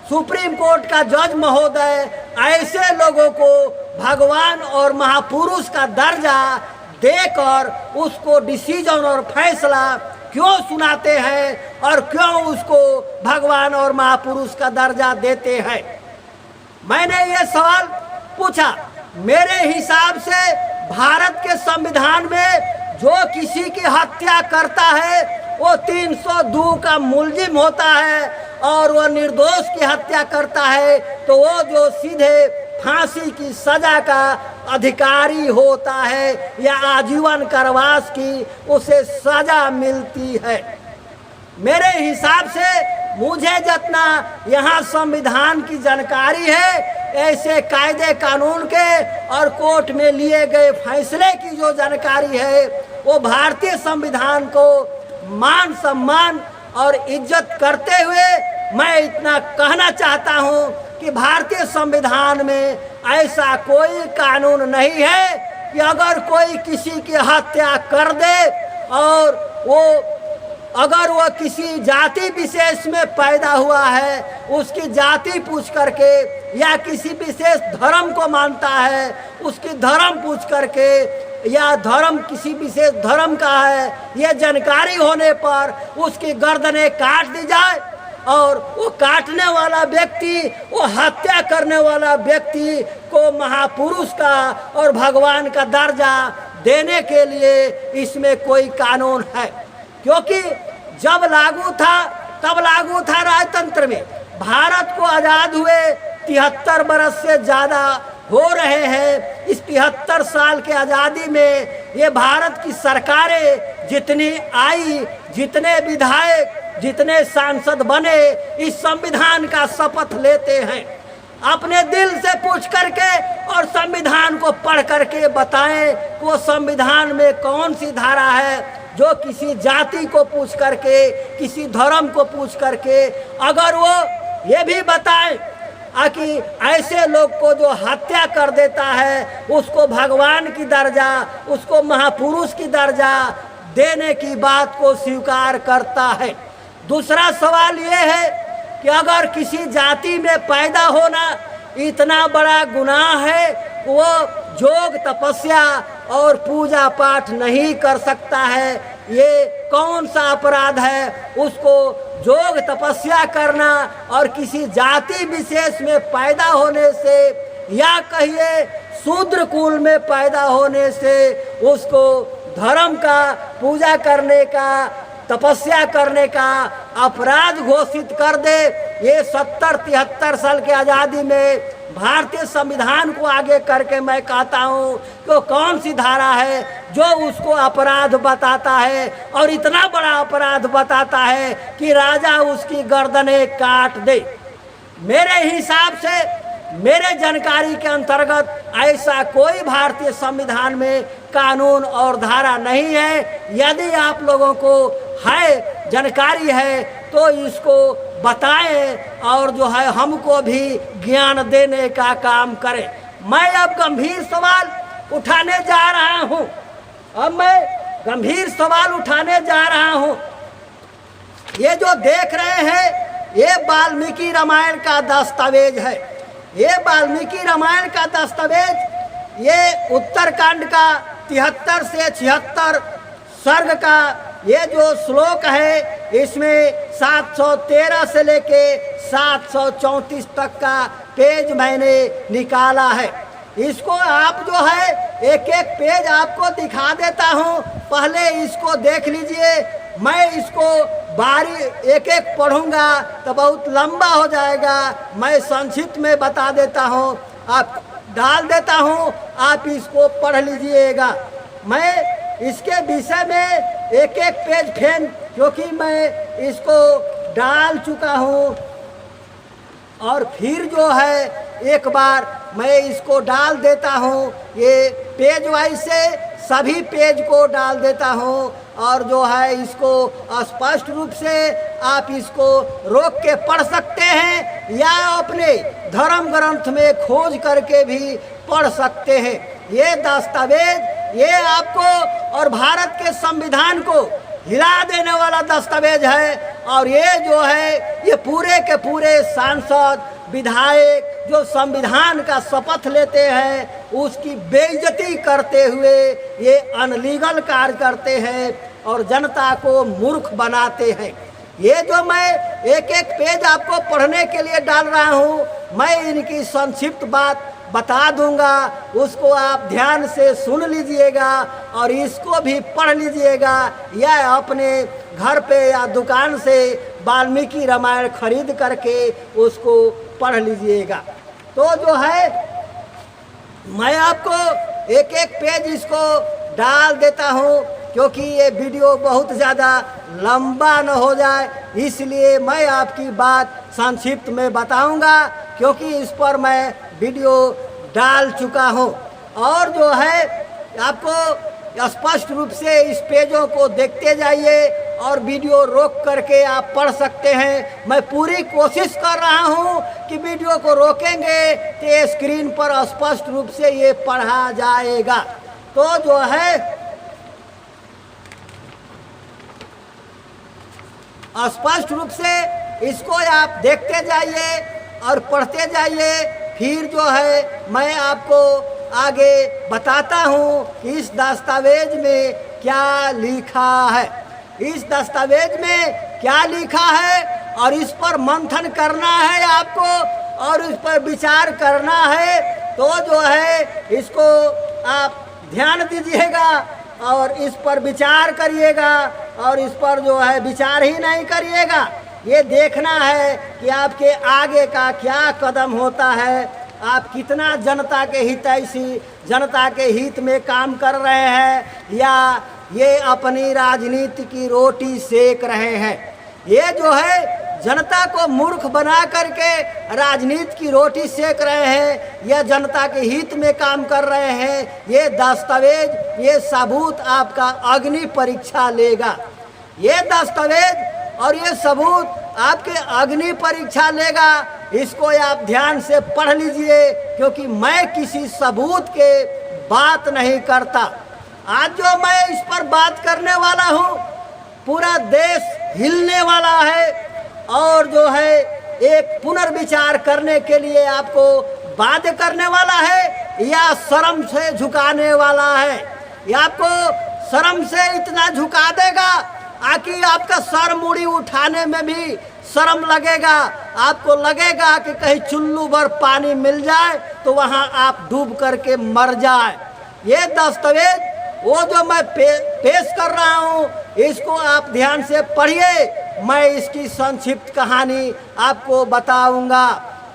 सुप्रीम कोर्ट का जज महोदय ऐसे लोगों को भगवान और महापुरुष का दर्जा देकर उसको डिसीजन और फैसला क्यों सुनाते हैं और क्यों उसको भगवान और महापुरुष का दर्जा देते हैं? मैंने ये सवाल पूछा। मेरे हिसाब से भारत के संविधान में जो किसी की हत्या करता है वो 302 का मुलजिम होता है, और वो निर्दोष की हत्या करता है तो वो जो सीधे फांसी की सजा का अधिकारी होता है या आजीवन कारावास की उसे सजा मिलती है। मेरे हिसाब से मुझे जितना यहाँ संविधान की जानकारी है, ऐसे कायदे कानून के और कोर्ट में लिए गए फैसले की जो जानकारी है, वो भारतीय संविधान को मान सम्मान और इज्जत करते हुए मैं इतना कहना चाहता हूँ कि भारतीय संविधान में ऐसा कोई कानून नहीं है कि अगर कोई किसी की हत्या कर दे और अगर वो किसी जाति विशेष में पैदा हुआ है, उसकी जाति पूछ करके, या किसी विशेष धर्म को मानता है उसकी धर्म पूछ करके, या धर्म किसी विशेष धर्म का है ये जानकारी होने पर उसकी गर्दनें काट दी जाए और वो काटने वाला व्यक्ति, वो हत्या करने वाला व्यक्ति को महापुरुष का और भगवान का दर्जा देने के लिए इसमें कोई कानून है। क्योंकि जब लागू था तब लागू था राजतंत्र में। भारत को आज़ाद हुए 73 बरस से ज़्यादा हो रहे हैं। इस 73 साल के आज़ादी में ये भारत की सरकारें जितनी आई, जितने विधायक, जितने सांसद बने, इस संविधान का शपथ लेते हैं। अपने दिल से पूछ करके और संविधान को पढ़ करके बताएं कि वो संविधान में कौन सी धारा है जो किसी जाति को पूछ करके, किसी धर्म को पूछ करके, अगर वो ये भी बताएं कि ऐसे लोग को जो हत्या कर देता है उसको भगवान की दर्जा, उसको महापुरुष की दर्जा देने की बात को स्वीकार करता है। दूसरा सवाल ये है कि अगर किसी जाति में पैदा होना इतना बड़ा गुनाह है, वो योग तपस्या और पूजा पाठ नहीं कर सकता है, ये कौन सा अपराध है? उसको योग तपस्या करना और किसी जाति विशेष में पैदा होने से या कहिए शूद्र कुल में पैदा होने से उसको धर्म का, पूजा करने का, तपस्या करने का अपराध घोषित कर दे। ये 70-73 साल की आज़ादी में भारतीय संविधान को आगे करके मैं कहता हूँ कि कौन सी धारा है जो उसको अपराध बताता है और इतना बड़ा अपराध बताता है कि राजा उसकी गर्दनें काट दे। मेरे हिसाब से, मेरे जानकारी के अंतर्गत ऐसा कोई भारतीय संविधान में कानून और धारा नहीं है। यदि आप लोगों को है, जानकारी है, तो इसको बताएं और जो है हमको भी ज्ञान देने का काम करें। मैं अब गंभीर सवाल उठाने जा रहा हूं। अब मैं गंभीर सवाल उठाने जा रहा हूं। ये जो देख रहे हैं ये वाल्मीकि रामायण का दस्तावेज है। ये वाल्मीकि रामायण का दस्तावेज ये उत्तरकांड का 73 से 76 सर्ग का ये जो श्लोक है, इसमें 713 से लेके 734 तक का पेज मैंने निकाला है। इसको आप जो है एक एक पेज आपको दिखा देता हूँ, पहले इसको देख लीजिए। मैं इसको बारी एक एक पढ़ूंगा तो बहुत लंबा हो जाएगा, मैं संक्षिप्त में बता देता हूँ, आप डाल देता हूँ, आप इसको पढ़ लीजिएगा। मैं इसके विषय में एक एक पेज फेन, क्योंकि मैं इसको डाल चुका हूँ और फिर जो है एक बार मैं इसको डाल देता हूँ। ये पेज वाइज से सभी पेज को डाल देता हूँ और जो है इसको स्पष्ट रूप से आप इसको रोक के पढ़ सकते हैं या अपने धर्म ग्रंथ में खोज करके भी पढ़ सकते हैं। ये दस्तावेज ये आपको और भारत के संविधान को हिला देने वाला दस्तावेज है। और ये जो है ये पूरे के पूरे सांसद, विधायक जो संविधान का शपथ लेते हैं उसकी बेइज्जती करते हुए ये अनलीगल कार्य करते हैं और जनता को मूर्ख बनाते हैं। ये जो मैं एक एक पेज आपको पढ़ने के लिए डाल रहा हूँ, मैं इनकी संक्षिप्त बात बता दूंगा, उसको आप ध्यान से सुन लीजिएगा और इसको भी पढ़ लीजिएगा या अपने घर पे या दुकान से वाल्मीकि रामायण खरीद करके उसको पढ़ लीजिएगा। तो जो है मैं आपको एक एक पेज इसको डाल देता हूँ, क्योंकि ये वीडियो बहुत ज़्यादा लंबा न हो जाए, इसलिए मैं आपकी बात संक्षिप्त में बताऊंगा, क्योंकि इस पर मैं वीडियो डाल चुका हूं। और जो है आपको स्पष्ट रूप से इस पेजों को देखते जाइए और वीडियो रोक करके आप पढ़ सकते हैं। मैं पूरी कोशिश कर रहा हूं कि वीडियो को रोकेंगे तो स्क्रीन पर स्पष्ट रूप से ये पढ़ा जाएगा। तो जो है स्पष्ट रूप से इसको आप देखते जाइए और पढ़ते जाइए। फिर जो है मैं आपको आगे बताता हूँ कि इस दस्तावेज में क्या लिखा है, इस दस्तावेज में क्या लिखा है और इस पर मंथन करना है आपको और इस पर विचार करना है। तो जो है इसको आप ध्यान दीजिएगा और इस पर विचार करिएगा और इस पर जो है विचार ही नहीं करिएगा, ये देखना है कि आपके आगे का क्या कदम होता है, आप कितना जनता के हितैषी, जनता के हित में काम कर रहे हैं या ये अपनी राजनीति की रोटी सेक रहे हैं। ये जो है जनता को मूर्ख बना करके राजनीति की रोटी सेक रहे हैं या जनता के हित में काम कर रहे हैं। ये दस्तावेज, ये सबूत आपका अग्नि परीक्षा लेगा। ये दस्तावेज और ये सबूत आपके अग्नि परीक्षा लेगा इसको आप ध्यान से पढ़ लीजिए, क्योंकि मैं किसी सबूत के बात नहीं करता। आज जो मैं इस पर बात करने वाला हूँ, पूरा देश हिलने वाला है और जो है एक पुनर्विचार करने के लिए आपको बाध्य करने वाला है, या शर्म से झुकाने वाला है। या आपको शर्म से इतना झुका देगा कि आपका सर मुड़ी उठाने में भी शर्म लगेगा। आपको लगेगा कि कहीं चुल्लू भर पानी मिल जाए तो वहां आप डूब करके मर जाए। ये दस्तावेज वो जो मैं पेश कर रहा हूँ, इसको आप ध्यान से पढ़िए। मैं इसकी संक्षिप्त कहानी आपको बताऊंगा।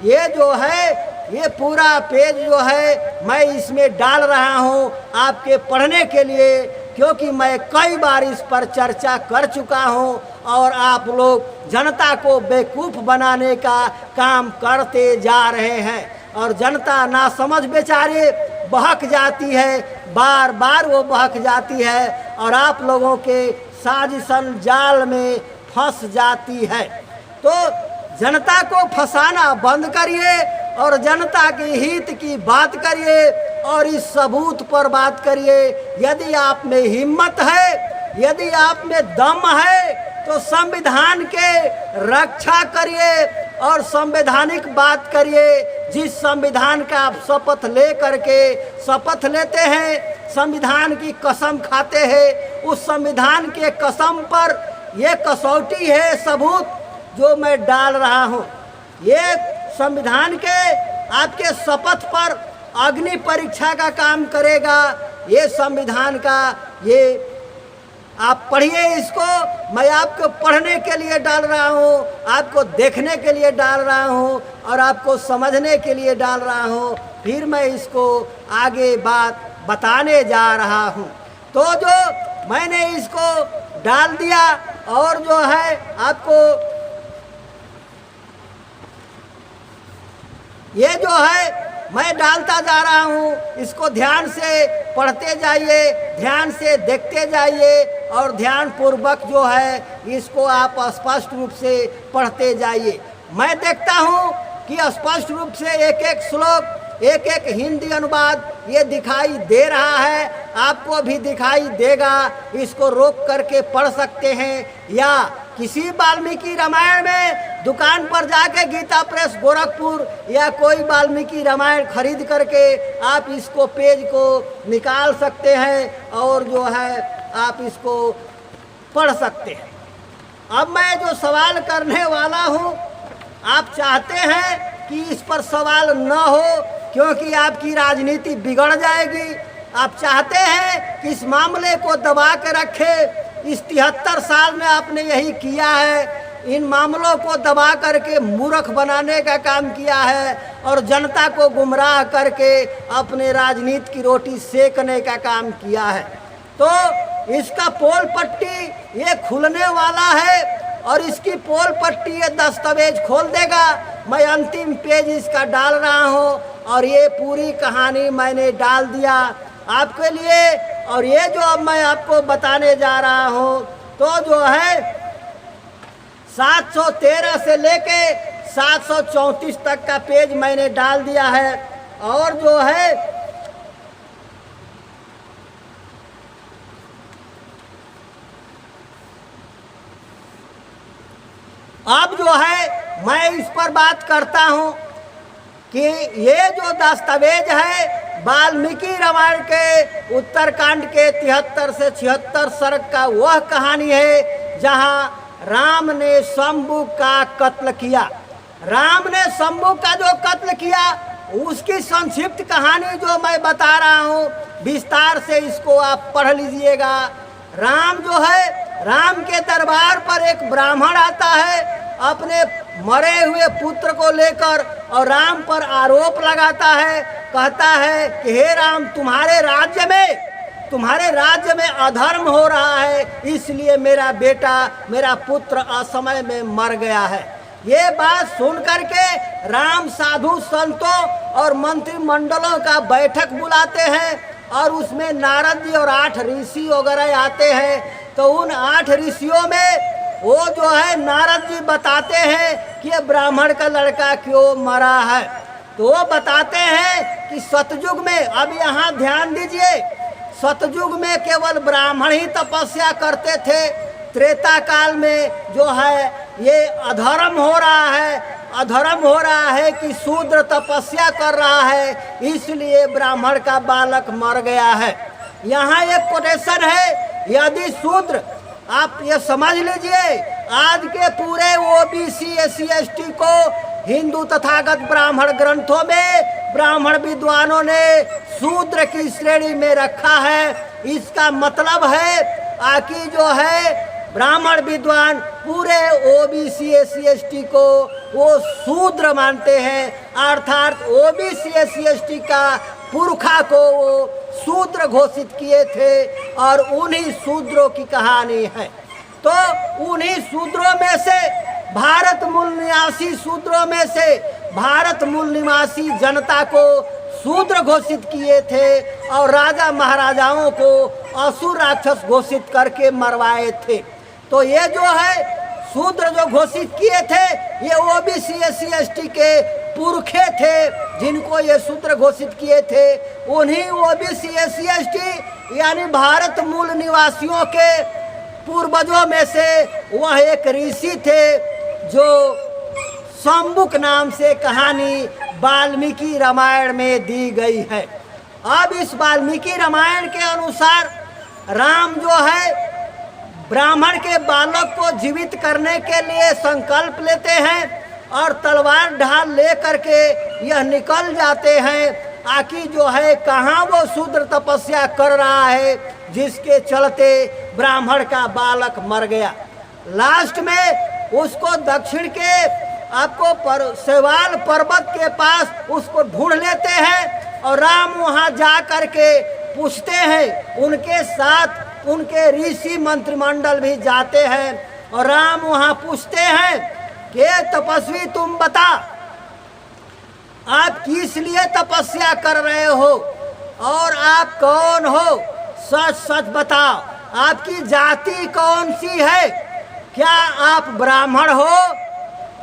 ये जो है, ये पूरा पेज जो है मैं इसमें डाल रहा हूँ आपके पढ़ने के लिए, क्योंकि मैं कई बार इस पर चर्चा कर चुका हूँ और आप लोग जनता को बेवकूफ़ बनाने का काम करते जा रहे हैं और जनता ना समझ बेचारे बहक जाती है, बार बार वो बहक जाती है और आप लोगों के साजिशन जाल में फंस जाती है। तो जनता को फंसाना बंद करिए और जनता के हित की बात करिए और इस सबूत पर बात करिए। यदि आप में हिम्मत है, यदि आप में दम है, तो संविधान के रक्षा करिए और संवैधानिक बात करिए। जिस संविधान का आप शपथ शपथ लेते हैं, संविधान की कसम खाते हैं, उस संविधान के कसम पर ये कसौटी है सबूत जो मैं डाल रहा हूँ। ये संविधान के आपके शपथ पर अग्नि परीक्षा का काम करेगा। ये संविधान का, ये आप पढ़िए इसको। मैं आपको पढ़ने के लिए डाल रहा हूँ, आपको देखने के लिए डाल रहा हूँ और आपको समझने के लिए डाल रहा हूँ। फिर मैं इसको आगे बात बताने जा रहा हूँ। तो जो मैंने इसको डाल दिया और जो है आपको ये जो है मैं डालता जा रहा हूँ, इसको ध्यान से पढ़ते जाइए, ध्यान से देखते जाइए और ध्यान पूर्वक जो है इसको आप स्पष्ट रूप से पढ़ते जाइए। मैं देखता हूँ कि स्पष्ट रूप से एक एक श्लोक, एक एक हिंदी अनुवाद ये दिखाई दे रहा है, आपको भी दिखाई देगा। इसको रोक करके पढ़ सकते हैं या किसी वाल्मीकि रामायण में दुकान पर जाके गीता प्रेस गोरखपुर या कोई वाल्मीकि रामायण खरीद करके आप इसको पेज को निकाल सकते हैं और जो है आप इसको पढ़ सकते हैं। अब मैं जो सवाल करने वाला हूँ, आप चाहते हैं कि इस पर सवाल न हो क्योंकि आपकी राजनीति बिगड़ जाएगी। आप चाहते हैं कि इस मामले को दबा के रखे। इस 73 साल में आपने यही किया है, इन मामलों को दबा करके मूर्ख बनाने का काम किया है और जनता को गुमराह करके अपने राजनीति की रोटी सेकने का काम किया है। तो इसका पोल पट्टी ये खुलने वाला है और इसकी पोल पट्टी ये दस्तावेज खोल देगा। मैं अंतिम पेज इसका डाल रहा हूँ और ये पूरी कहानी मैंने डाल दिया आपके लिए। और ये जो अब मैं आपको बताने जा रहा हूँ, तो जो है 713 से लेके 734 तक का पेज मैंने डाल दिया है। और जो है अब जो है मैं इस पर बात करता हूँ कि ये जो दस्तावेज है वाल्मीकि रामायण के उत्तरकांड के 73 से 76 सर्ग का वह कहानी है जहाँ राम ने शंभु का कत्ल किया। राम ने शंभु का जो कत्ल किया उसकी संक्षिप्त कहानी जो मैं बता रहा हूँ, विस्तार से इसको आप पढ़ लीजिएगा। राम जो है, राम के दरबार पर एक ब्राह्मण आता है अपने मरे हुए पुत्र को लेकर और राम पर आरोप लगाता है। कहता है कि हे राम, तुम्हारे राज्य में अधर्म हो रहा है, इसलिए मेरा बेटा, मेरा पुत्र असमय में मर गया है। ये बात सुन करके राम साधु संतों और मंत्रिमंडलों का बैठक बुलाते हैं और उसमें नारद जी और 8 ऋषि वगैरह आते हैं। तो उन 8 ऋषियों में वो जो है नारद जी बताते हैं कि ये ब्राह्मण का लड़का क्यों मरा है। तो वो बताते हैं कि सतयुग में, अब यहाँ ध्यान दीजिए, सतयुग में केवल ब्राह्मण ही तपस्या करते थे। त्रेता काल में जो है ये अधर्म हो रहा है, अधर्म हो रहा है कि शूद्र तपस्या कर रहा है, इसलिए ब्राह्मण का बालक मर गया है। यहाँ एक कोटेशन है, यदि शूद्र, आप ये समझ लीजिए, आज के पूरे ओबीसी एससी एसटी को हिंदू तथागत ब्राह्मण ग्रंथों में ब्राह्मण विद्वानों ने शूद्र की श्रेणी में रखा है। इसका मतलब है कि जो है ब्राह्मण विद्वान पूरे ओबीसी एससी एसटी को वो शूद्र मानते हैं, अर्थात ओबीसी एससी एसटी का पुरखा को वो शूद्र घोषित किए थे। और उन्हीं शूद्रों की कहानी है। तो उन्हीं शूद्रों में से, भारत मूल निवासी शूद्रों में से भारत मूल निवासी जनता को शूद्र घोषित किए थे और राजा महाराजाओं को असुर राक्षस घोषित करके मरवाए थे। तो ये जो है शूद्र जो घोषित किए थे, ये ओबीसी एससी एसटी के पुरखे थे, जिनको ये शूद्र घोषित किए थे। उन्हीं ओबीसी एससी एसटी यानी भारत मूल निवासियों के पूर्वजों में से वह एक ऋषि थे जो शंबुक नाम से कहानी वाल्मीकि रामायण में दी गई है। अब इस वाल्मीकि रामायण के अनुसार राम जो है ब्राह्मण के बालक को जीवित करने के लिए संकल्प लेते हैं और तलवार ढाल ले करके यह निकल जाते हैं आकि जो है कहाँ वो शूद्र तपस्या कर रहा है, जिसके चलते ब्राह्मण का बालक मर गया। लास्ट में उसको दक्षिण के आपको शैवाल पर्वत के पास उसको ढूंढ लेते हैं और राम वहाँ जा करके पूछते हैं। उनके साथ उनके ऋषि मंत्रिमंडल भी जाते हैं और राम वहाँ पूछते हैं कि तपस्वी तुम बता, आप किस लिए तपस्या कर रहे हो और आप कौन हो, सच सच बताओ, आपकी जाति कौन सी है, क्या आप ब्राह्मण हो,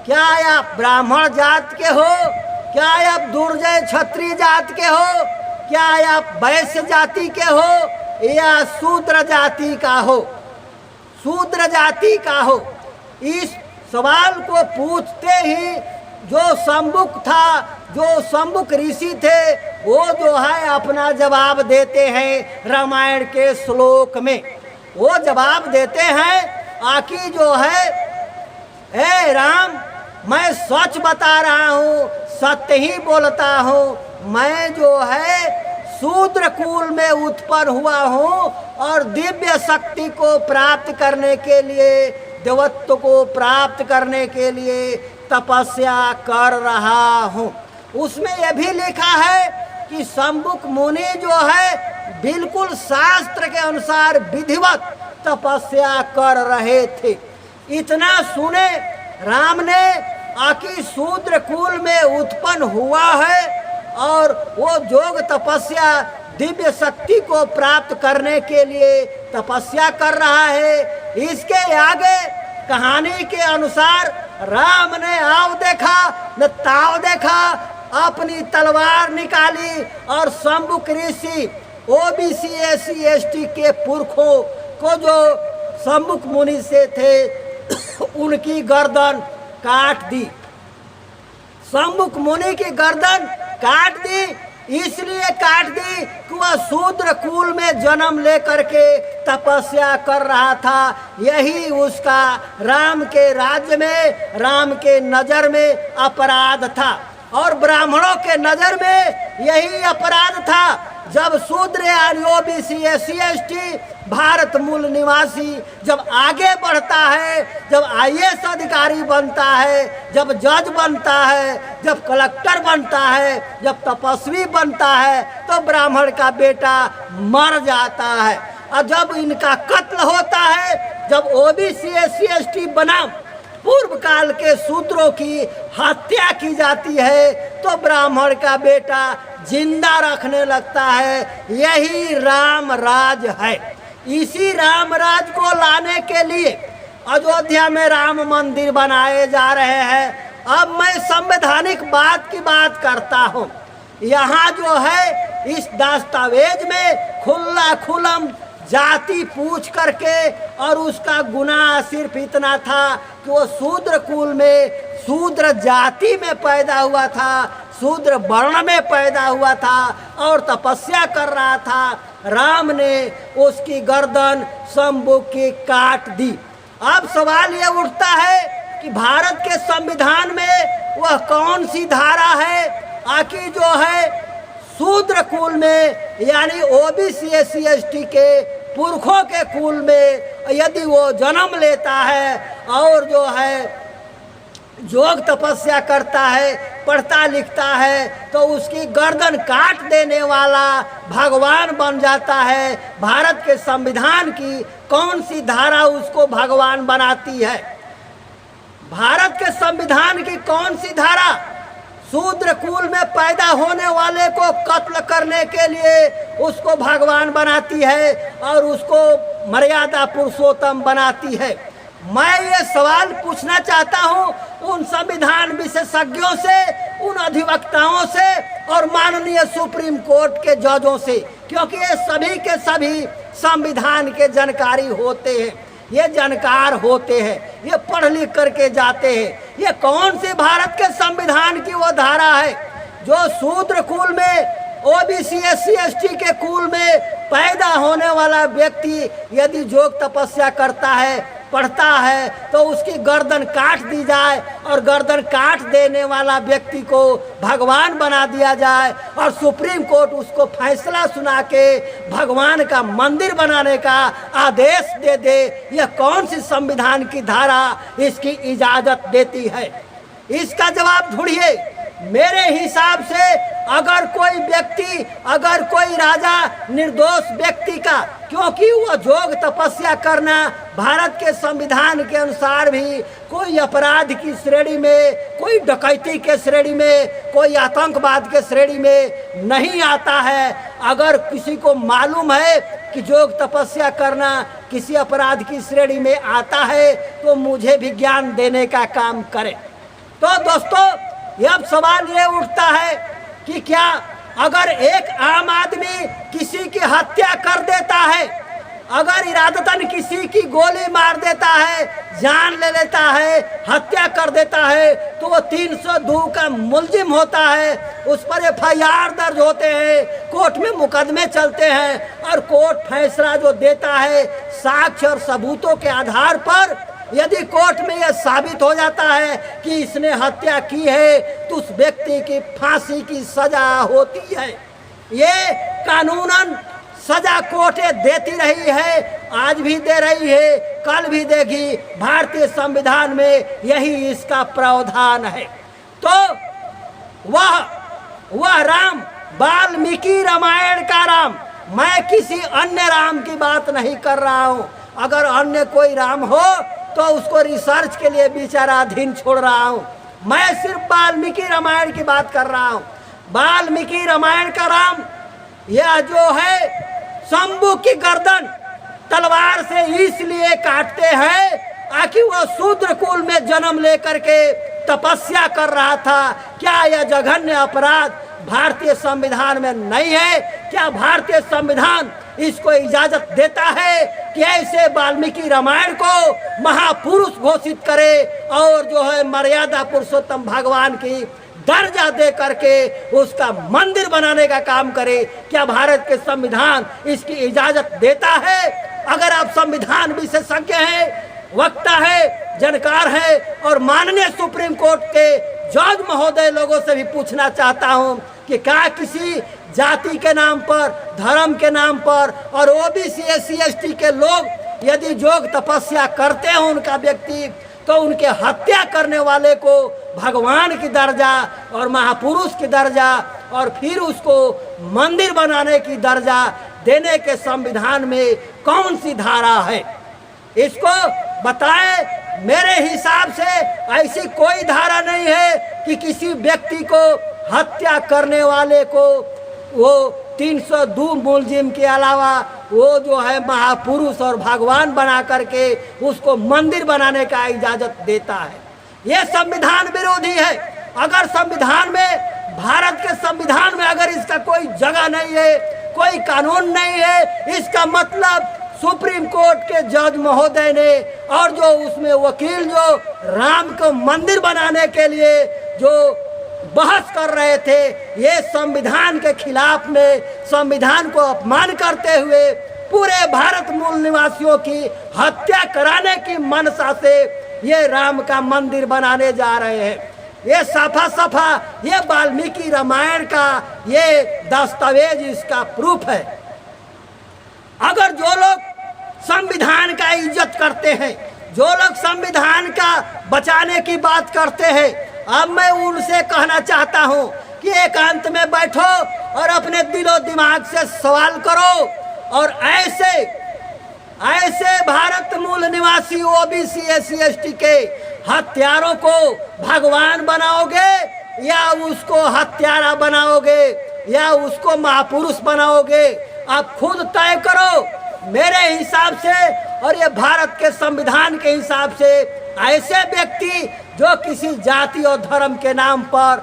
क्या आप ब्राह्मण जात के हो, क्या आप दुर्जय क्षत्रिय जात के हो, क्या आप वैश्य जाति के हो या शूद्र जाति का हो, शूद्र जाति का हो। इस सवाल को पूछते ही जो शंबुक था, जो शंबुक ऋषि थे, वो जो है अपना जवाब देते हैं रामायण के श्लोक में। वो जवाब देते हैं आकि जो है, ए राम, मैं सच बता रहा हूँ, सत्य ही बोलता हूँ, मैं जो है शूद्र कुल में उत्पन्न हुआ हूँ और दिव्य शक्ति को प्राप्त करने के लिए, देवत्व को प्राप्त करने के लिए तपस्या कर रहा हूँ। उसमें यह भी लिखा है कि शंबुक मुनि जो है बिल्कुल शास्त्र के अनुसार विधिवत तपस्या कर रहे थे। इतना सुने राम ने आकि शूद्र कुल में उत्पन्न हुआ है और वो योग तपस्या दिव्य शक्ति को प्राप्त करने के लिए तपस्या कर रहा है। इसके आगे कहानी के अनुसार राम ने आव देखा न ताव देखा, अपनी तलवार निकाली और शंबुक ऋषि ओबीसी एससी एसटी के पुरखों को जो शंबुक मुनि से थे उनकी गर्दन काट दी। शंबुक मुनि की गर्दन काट दी, इसलिए काट दी कि वह शूद्र कुल में जन्म लेकर के तपस्या कर रहा था। यही उसका राम के राज्य में, राम के नजर में अपराध था और ब्राह्मणों के नजर में यही अपराध था। जब शूद्र यानी ओबीसी एससी एसटी भारत मूल निवासी जब आगे बढ़ता है, जब आईएएस अधिकारी बनता है, जब जज बनता है, जब कलेक्टर बनता है, जब तपस्वी बनता है, तो ब्राह्मण का बेटा मर जाता है। और जब इनका कत्ल होता है, जब ओबीसी एससी एसटी बनाम पूर्व काल के शूद्रों की हत्या की जाती है, तो ब्राह्मण का बेटा जिंदा रखने लगता है। यही राम राज है। इसी राम राज को लाने के लिए अयोध्या में राम मंदिर बनाए जा रहे हैं। अब मैं संवैधानिक बात की बात करता हूँ। यहाँ जो है इस दस्तावेज में खुला खुलम जाति पूछ करके, और उसका गुनाह सिर्फ इतना था कि वो शूद्र कुल में, शूद्र जाति में पैदा हुआ था, शूद्र वर्ण में पैदा हुआ था और तपस्या कर रहा था। राम ने उसकी गर्दन शंभु की काट दी। अब सवाल ये उठता है कि भारत के संविधान में वह कौन सी धारा है आखिर जो है शूद्र कुल में यानी ओबीसी एससी एसटी के पुरखों के कुल में यदि वो जन्म लेता है और जो है योग तपस्या करता है, पढ़ता लिखता है, तो उसकी गर्दन काट देने वाला भगवान बन जाता है। भारत के संविधान की कौन सी धारा उसको भगवान बनाती है? भारत के संविधान की कौन सी धारा शूद्र कुल में पैदा होने वाले को कत्ल करने के लिए उसको भगवान बनाती है और उसको मर्यादा पुरुषोत्तम बनाती है? मैं ये सवाल पूछना चाहता हूँ उन संविधान विशेषज्ञों से, उन अधिवक्ताओं से और माननीय सुप्रीम कोर्ट के जजों से, क्योंकि ये सभी के सभी संविधान के जानकारी होते हैं, ये जानकार होते हैं, ये पढ़ लिख करके जाते हैं। ये कौन सी भारत के संविधान की वो धारा है जो शूद्र कुल में, ओबीसी एससी एसटी के कुल में पैदा होने वाला व्यक्ति यदि योग तपस्या करता है, पढ़ता है, तो उसकी गर्दन काट दी जाए और गर्दन काट देने वाला व्यक्ति को भगवान बना दिया जाए और सुप्रीम कोर्ट उसको फैसला सुना के भगवान का मंदिर बनाने का आदेश दे दे। यह कौन सी संविधान की धारा इसकी इजाजत देती है? इसका जवाब ढूंढिए। मेरे हिसाब से अगर कोई व्यक्ति, अगर कोई राजा निर्दोष व्यक्ति का, क्योंकि वो योग तपस्या करना भारत के संविधान के अनुसार भी कोई अपराध की श्रेणी में, कोई डकैती के श्रेणी में, कोई आतंकवाद के श्रेणी में नहीं आता है। अगर किसी को मालूम है कि योग तपस्या करना किसी अपराध की श्रेणी में आता है तो मुझे भी ज्ञान देने का काम करे। तो दोस्तों, यह सवाल ये उठता है कि क्या अगर एक आम आदमी किसी की हत्या कर देता है, अगर इरादतन किसी की गोली मार देता है, जान ले लेता है, हत्या कर देता है, तो वो 302 का मुलजिम होता है, उस पर एफआईआर दर्ज होते हैं, कोर्ट में मुकदमे चलते हैं और कोर्ट फैसला जो देता है साक्ष्य और सबूतों के आधार पर यदि कोर्ट में यह साबित हो जाता है कि इसने हत्या की है तो उस व्यक्ति की फांसी की सजा होती है। ये कानूनन सजा कोर्टें देती रही है, आज भी दे रही है, कल भी देगी। भारतीय संविधान में यही इसका प्रावधान है। तो वह राम वाल्मीकि रामायण का राम, मैं किसी अन्य राम की बात नहीं कर रहा हूँ। अगर अन्य कोई राम हो तो उसको रिसर्च के लिए विचाराधीन छोड़ रहा हूँ। मैं सिर्फ वाल्मीकि रामायण की बात कर रहा हूँ। वाल्मीकि रामायण का राम यह जो है शंभु की गर्दन तलवार से इसलिए काटते हैं आखिर वो शूद्र कुल में जन्म लेकर के तपस्या कर रहा था। क्या यह जघन्य अपराध भारतीय संविधान में नहीं है? क्या भारतीय संविधान इसको इजाजत देता है कि ऐसे वाल्मीकि रामायण को महापुरुष घोषित करे और जो है मर्यादा पुरुषोत्तम भगवान की दर्जा दे करके उसका मंदिर बनाने का काम करे? क्या भारत के संविधान इसकी इजाजत देता है? अगर आप संविधान विशेषज्ञ हैं, वक्ता है, जानकार है और माननीय सुप्रीम कोर्ट के जज महोदय लोगों से भी पूछना चाहता हूं कि क्या किसी जाति के नाम पर, धर्म के नाम पर और ओबीसी एससी एसटी के लोग यदि योग तपस्या करते हैं उनका व्यक्ति, तो उनके हत्या करने वाले को भगवान की दर्जा और महापुरुष की दर्जा और फिर उसको मंदिर बनाने की दर्जा देने के संविधान में कौन सी धारा है? इसको बताएं। मेरे हिसाब से ऐसी कोई धारा नहीं है कि किसी व्यक्ति को, हत्या करने वाले को वो 302 मुलजिम के अलावा वो जो है महापुरुष और भगवान बना करके उसको मंदिर बनाने का इजाजत देता है। ये संविधान विरोधी है। अगर संविधान में, भारत के संविधान में अगर इसका कोई जगह नहीं है, कोई कानून नहीं है, इसका मतलब सुप्रीम कोर्ट के जज महोदय ने और जो उसमें वकील जो राम को मंदिर बनाने के लिए जो बहस कर रहे थे, ये संविधान के खिलाफ में संविधान को अपमान करते हुए पूरे भारत मूल निवासियों की हत्या कराने की मनसा से ये राम का मंदिर बनाने जा रहे हैं। ये साफा साफा ये वाल्मीकि रामायण का ये दस्तावेज इसका प्रूफ है। अगर जो लोग संविधान का इज्जत करते हैं, जो लोग संविधान का बचाने की बात करते हैं, अब मैं उनसे कहना चाहता हूं कि एकांत में बैठो और अपने दिलो दिमाग से सवाल करो और ऐसे भारत मूल निवासी ओबीसी एससी एसटी के हत्यारों को भगवान बनाओगे या उसको हत्यारा बनाओगे या उसको महापुरुष बनाओगे? आप खुद तय करो। मेरे हिसाब से और ये भारत के संविधान के हिसाब से ऐसे व्यक्ति जो किसी जाति और धर्म के नाम पर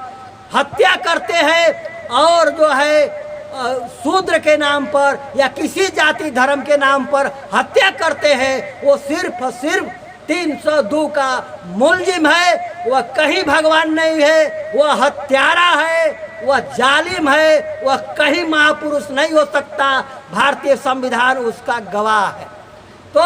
हत्या करते हैं और जो है शूद्र के नाम पर या किसी जाति धर्म के नाम पर हत्या करते हैं, वो सिर्फ और सिर्फ 302 का मुलजिम है। वह कहीं भगवान नहीं है, वह हत्यारा है, वह जालिम है, वह कहीं महापुरुष नहीं हो सकता। भारतीय संविधान उसका गवाह है। तो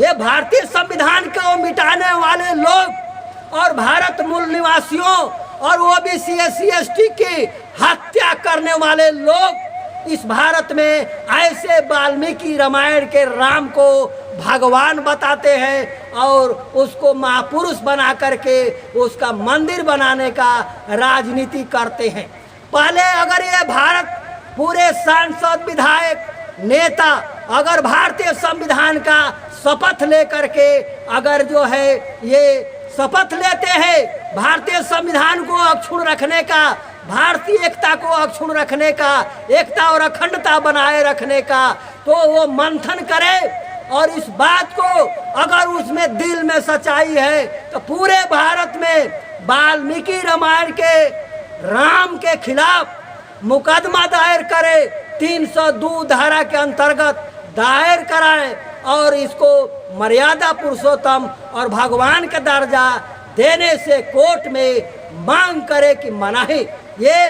ये भारतीय संविधान को मिटाने वाले लोग और भारत मूल निवासियों और ओबीसी एससी एसटी की हत्या करने वाले लोग इस भारत में ऐसे वाल्मीकि रामायण के राम को भगवान बताते हैं और उसको महापुरुष बना करके उसका मंदिर बनाने का राजनीति करते हैं। पहले अगर ये भारत पूरे सांसद विधायक नेता अगर भारतीय संविधान का शपथ लेकर के अगर जो है ये शपथ लेते हैं भारतीय संविधान को अक्षुण्ण रखने का, भारतीय एकता को अक्षुण्ण रखने का, एकता और अखंडता बनाए रखने का, तो वो मंथन करे और इस बात को अगर उसमें दिल में सच्चाई है तो पूरे भारत में वाल्मीकि रामायण के राम के खिलाफ मुकदमा दायर करे, 302 धारा के अंतर्गत दायर कराए और इसको मर्यादा पुरुषोत्तम और भगवान का दर्जा देने से कोर्ट में मांग करे कि मनाही। ये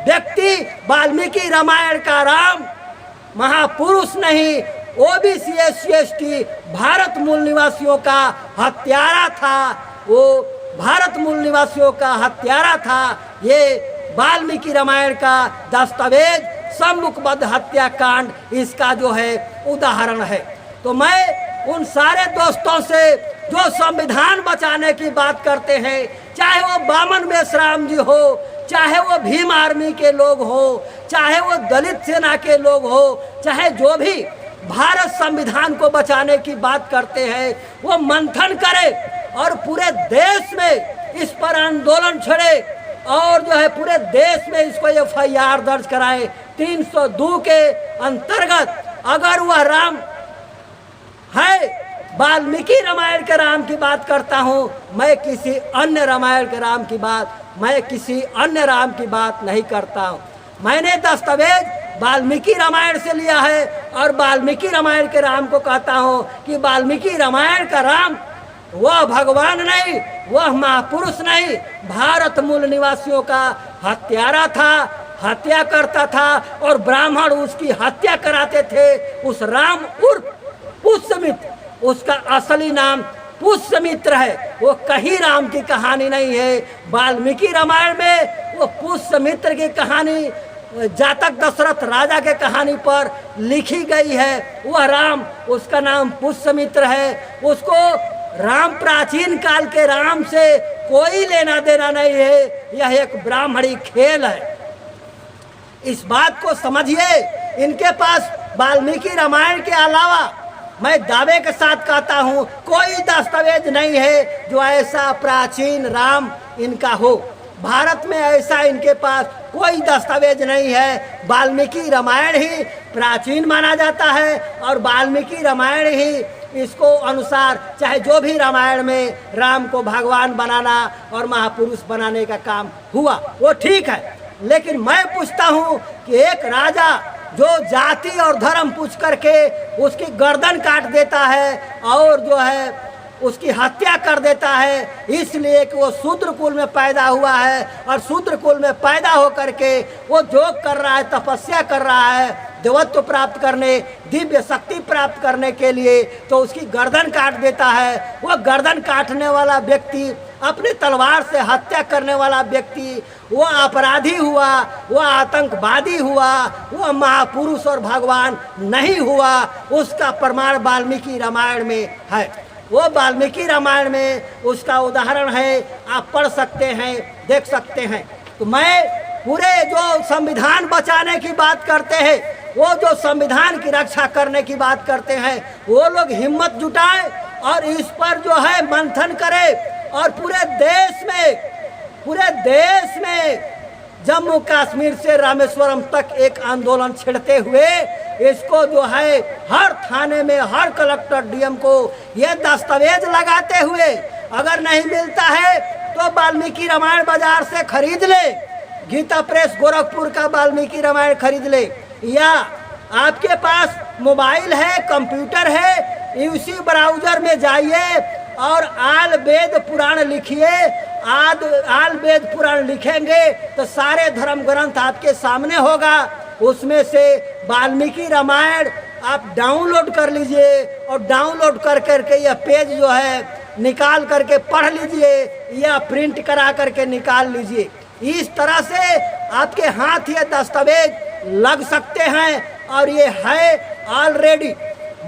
व्यक्ति वाल्मीकि रामायण का राम महापुरुष नहीं, ओबीसी एससी एसटी भारत मूल निवासियों का हत्यारा था, वो भारत मूल निवासियों का हत्यारा था। ये वाल्मीकि रामायण का दस्तावेज सम्मुखबद्ध हत्याकांड इसका जो है उदाहरण है। तो मैं उन सारे दोस्तों से जो संविधान बचाने की बात करते हैं, चाहे वो बामन मेश्राम जी हो, चाहे वो भीम आर्मी के लोग हो, चाहे वो दलित सेना के लोग हो, चाहे जो भी भारत संविधान को बचाने की बात करते हैं, वो मंथन करे और पूरे देश में इस पर आंदोलन छेड़े और जो है पूरे देश में इसको एफआईआर दर्ज कराए। 302 के अंतर्गत अगर वह राम है, वाल्मीकि रामायण के राम की बात करता हूँ, मैं किसी अन्य रामायण के राम की बात, मैं किसी अन्य राम की बात नहीं करता हूँ। मैंने दस्तावेज वाल्मीकि रामायण से लिया है और वाल्मीकि रामायण के राम को कहता हूँ कि वाल्मीकि रामायण का राम वह भगवान नहीं, वह महापुरुष नहीं, भारत मूल निवासियों का हत्यारा था, हत्या करता था और ब्राह्मण उसकी हत्या कराते थे। उस राम उर्फ पुष्यमित्र, उसका असली नाम पुष्यमित्र है, वो कहीं राम की कहानी नहीं है। वाल्मीकि रामायण में वो पुष्यमित्र की कहानी जातक दशरथ राजा के कहानी पर लिखी गई है। वह राम, उसका नाम पुष्यमित्र है। उसको राम प्राचीन काल के राम से कोई लेना देना नहीं है, यह एक ब्राह्मणी खेल है। इस बात को समझिए। इनके पास वाल्मीकि रामायण के अलावा मैं दावे के साथ कहता हूँ कोई दस्तावेज नहीं है जो ऐसा प्राचीन राम इनका हो। भारत में ऐसा इनके पास कोई दस्तावेज नहीं है। वाल्मीकि रामायण ही प्राचीन माना जाता है और वाल्मीकि रामायण ही इसको अनुसार चाहे जो भी रामायण में राम को भगवान बनाना और महापुरुष बनाने का काम हुआ वो ठीक है। लेकिन मैं पूछता हूँ कि एक राजा जो जाति और धर्म पूछ करके उसकी गर्दन काट देता है और जो है उसकी हत्या कर देता है, इसलिए कि वो शूद्र कुल में पैदा हुआ है और शूद्र कुल में पैदा होकर के वो योग कर रहा है, तपस्या कर रहा है देवत्व प्राप्त करने, दिव्य शक्ति प्राप्त करने के लिए, तो उसकी गर्दन काट देता है। वो गर्दन काटने वाला व्यक्ति, अपने तलवार से हत्या करने वाला व्यक्ति वो अपराधी हुआ, वो आतंकवादी हुआ, वो महापुरुष और भगवान नहीं हुआ। उसका प्रमाण वाल्मीकि रामायण में है। वो वाल्मीकि रामायण में उसका उदाहरण है, आप पढ़ सकते हैं, देख सकते हैं। तो मैं पूरे जो संविधान बचाने की बात करते हैं, वो जो संविधान की रक्षा करने की बात करते हैं, वो लोग हिम्मत जुटाएं और इस पर जो है मंथन करें और पूरे देश में जम्मू कश्मीर से रामेश्वरम तक एक आंदोलन छिड़ते हुए इसको जो है हर थाने में, हर कलेक्टर डीएम को ये दस्तावेज लगाते हुए, अगर नहीं मिलता है तो वाल्मीकि रामायण बाजार से खरीद ले, गीता प्रेस गोरखपुर का वाल्मीकि रामायण खरीद ले, या आपके पास मोबाइल है, कंप्यूटर है, उसी ब्राउजर में जाइए और आल वेद पुराण लिखिए। आल वेद पुराण लिखेंगे तो सारे धर्म ग्रंथ आपके सामने होगा। उसमें से वाल्मीकि रामायण आप डाउनलोड कर लीजिए और डाउनलोड कर करके यह पेज जो है निकाल करके पढ़ लीजिए या प्रिंट करा करके निकाल लीजिए। इस तरह से आपके हाथ ये दस्तावेज लग सकते हैं और ये है ऑलरेडी।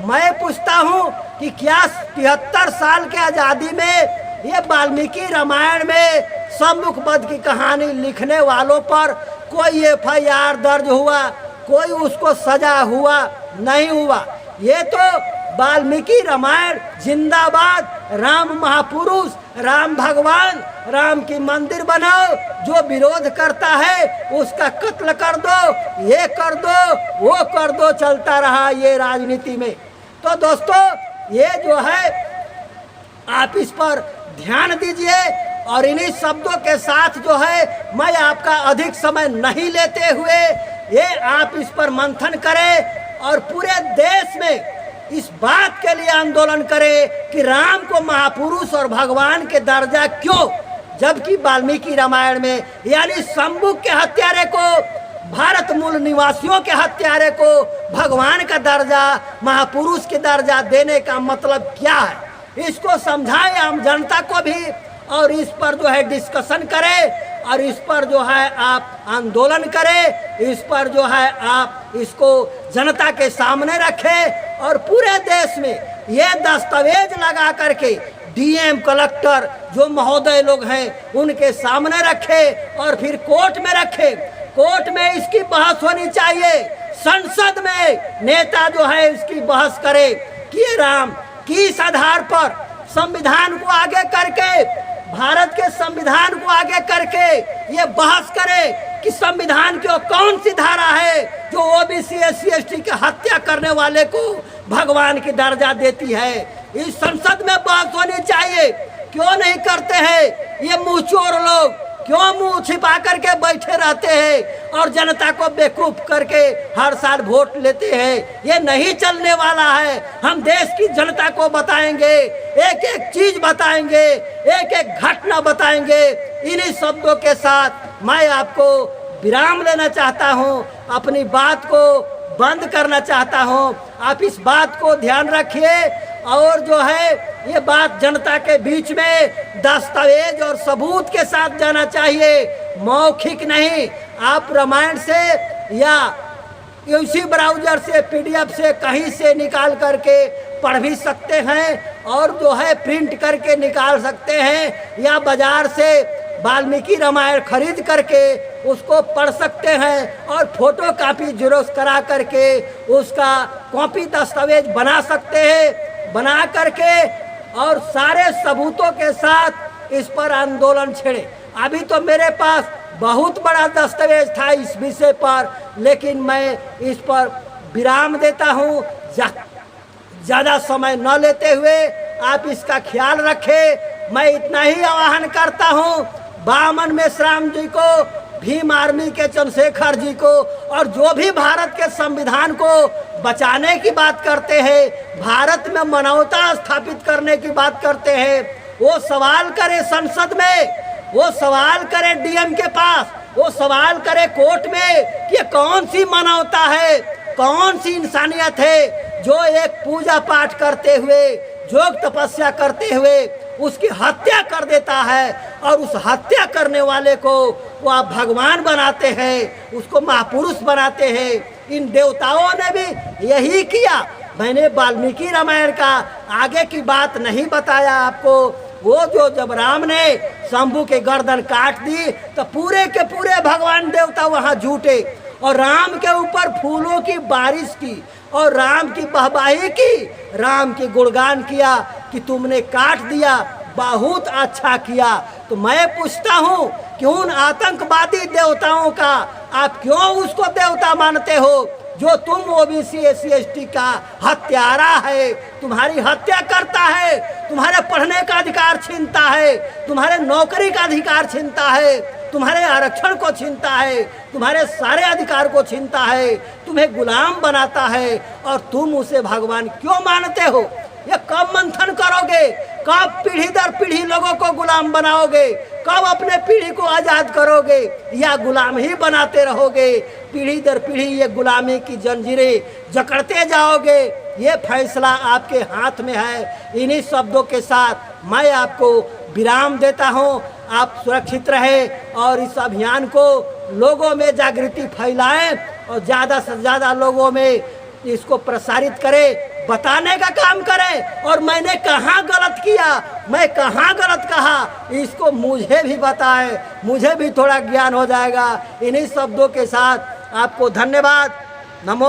मैं पूछता हूँ कि क्या 73 साल के आज़ादी में ये वाल्मीकि रामायण में सम्मुख वध की कहानी लिखने वालों पर कोई FIR दर्ज हुआ, कोई उसको सजा हुआ? नहीं हुआ। ये तो वाल्मीकि रामायण जिंदाबाद, राम महापुरुष, राम भगवान, राम की मंदिर बनाओ, जो विरोध करता है उसका कत्ल कर दो, ये कर दो, वो कर दो, चलता रहा ये राजनीति में। तो दोस्तों ये जो है आप इस पर ध्यान दीजिए और इन्हीं शब्दों के साथ जो है मैं आपका अधिक समय नहीं लेते हुए ये आप इस पर मंथन करें और पूरे देश में इस बात के लिए आंदोलन करें कि राम को महापुरुष और भगवान के दर्जा क्यों, जबकि वाल्मीकि रामायण में यानी शंभु के हत्यारे को, भारत मूल निवासियों के हत्यारे को भगवान का दर्जा, महापुरुष के दर्जा देने का मतलब क्या है, इसको समझाएं आम जनता को भी और इस पर जो है डिस्कशन करें और इस पर जो है आप आंदोलन करें, इस पर जो है आप इसको जनता के सामने रखें और पूरे देश में ये दस्तावेज लगा करके डीएम, कलेक्टर जो महोदय लोग हैं उनके सामने रखें और फिर कोर्ट में रखें। कोर्ट में इसकी बहस होनी चाहिए, संसद में नेता जो है इसकी बहस करे कि राम किस आधार पर संविधान को आगे करके, भारत के संविधान को आगे करके ये बहस करे कि संविधान की कौन सी धारा है जो ओबीसी SC ST की हत्या करने वाले को भगवान की दर्जा देती है। इस संसद में बहस होनी चाहिए। क्यों नहीं करते हैं ये मुँह चोर लोग, क्यों मुंह छिपा करके बैठे रहते हैं और जनता को बेवकूफ करके हर साल वोट लेते हैं? ये नहीं चलने वाला है। हम देश की जनता को बताएंगे, एक एक चीज बताएंगे, एक एक घटना बताएंगे। इन्हीं शब्दों के साथ मैं आपको विराम लेना चाहता हूँ, अपनी बात को बंद करना चाहता हूँ। आप इस बात को ध्यान रखिए और जो है ये बात जनता के बीच में दस्तावेज और सबूत के साथ जाना चाहिए, मौखिक नहीं। आप रामायण से या उसी ब्राउजर से, PDF से, कहीं से निकाल करके पढ़ भी सकते हैं और जो है प्रिंट करके निकाल सकते हैं या बाजार से वाल्मीकि रामायण खरीद करके उसको पढ़ सकते हैं और फोटो कॉपी जेरोक्स करा करके उसका कॉपी दस्तावेज बना सकते हैं, बना करके और सारे सबूतों के साथ इस पर आंदोलन छेड़े। अभी तो मेरे पास बहुत बड़ा दस्तावेज था इस विषय पर, लेकिन मैं इस पर विराम देता हूँ। ज़्यादा समय न लेते हुए आप इसका ख्याल रखें। मैं इतना ही आह्वान करता हूँ बामन मेश्राम जी को, भीम आर्मी के चंद्रशेखर जी को, और जो भी भारत के संविधान को बचाने की बात करते हैं, भारत में मानवता स्थापित करने की बात करते हैं, वो सवाल करे संसद में, वो सवाल करे डीएम के पास, वो सवाल करे कोर्ट में कि ये कौन सी मानवता है, कौन सी इंसानियत है जो एक पूजा पाठ करते हुए, योग तपस्या करते हुए उसकी हत्या कर देता है, और उस हत्या करने वाले को वो आप भगवान बनाते हैं, उसको महापुरुष बनाते हैं। इन देवताओं ने भी यही किया। मैंने वाल्मीकि रामायण का आगे की बात नहीं बताया आपको। वो जो जब राम ने शंभू के गर्दन काट दी तो पूरे के पूरे भगवान देवता वहाँ जुटे और राम के ऊपर फूलों की बारिश की और राम की वाहवाही की, राम की गुणगान किया कि तुमने काट दिया, बहुत अच्छा किया। तो मैं पूछता हूँ कि उन आतंकवादी देवताओं का आप क्यों उसको देवता मानते हो जो तुम ओबीसी एससी एसटी का हत्यारा है, तुम्हारी हत्या करता है, तुम्हारे पढ़ने का अधिकार छीनता है, तुम्हारे नौकरी का अधिकार छीनता है, तुम्हारे आरक्षण को छीनता है, तुम्हारे सारे अधिकार को छीनता है, तुम्हें गुलाम बनाता है, और तुम उसे भगवान क्यों मानते हो? ये कब मंथन करोगे? कब पीढ़ी दर पीढ़ी लोगों को गुलाम बनाओगे? कब अपने पीढ़ी को आज़ाद करोगे, या गुलाम ही बनाते रहोगे? पीढ़ी दर पीढ़ी ये गुलामी की जंजीरें जकड़ते जाओगे। ये फैसला आपके हाथ में है। इन्हीं शब्दों के साथ मैं आपको विराम देता हूँ। आप सुरक्षित रहें और इस अभियान को लोगों में जागृति फैलाएं और ज़्यादा से ज़्यादा लोगों में इसको प्रसारित करें, बताने का काम करें। और मैंने कहाँ गलत किया, मैं कहाँ गलत कहा, इसको मुझे भी बताएं, मुझे भी थोड़ा ज्ञान हो जाएगा। इन्हीं शब्दों के साथ आपको धन्यवाद। नमो।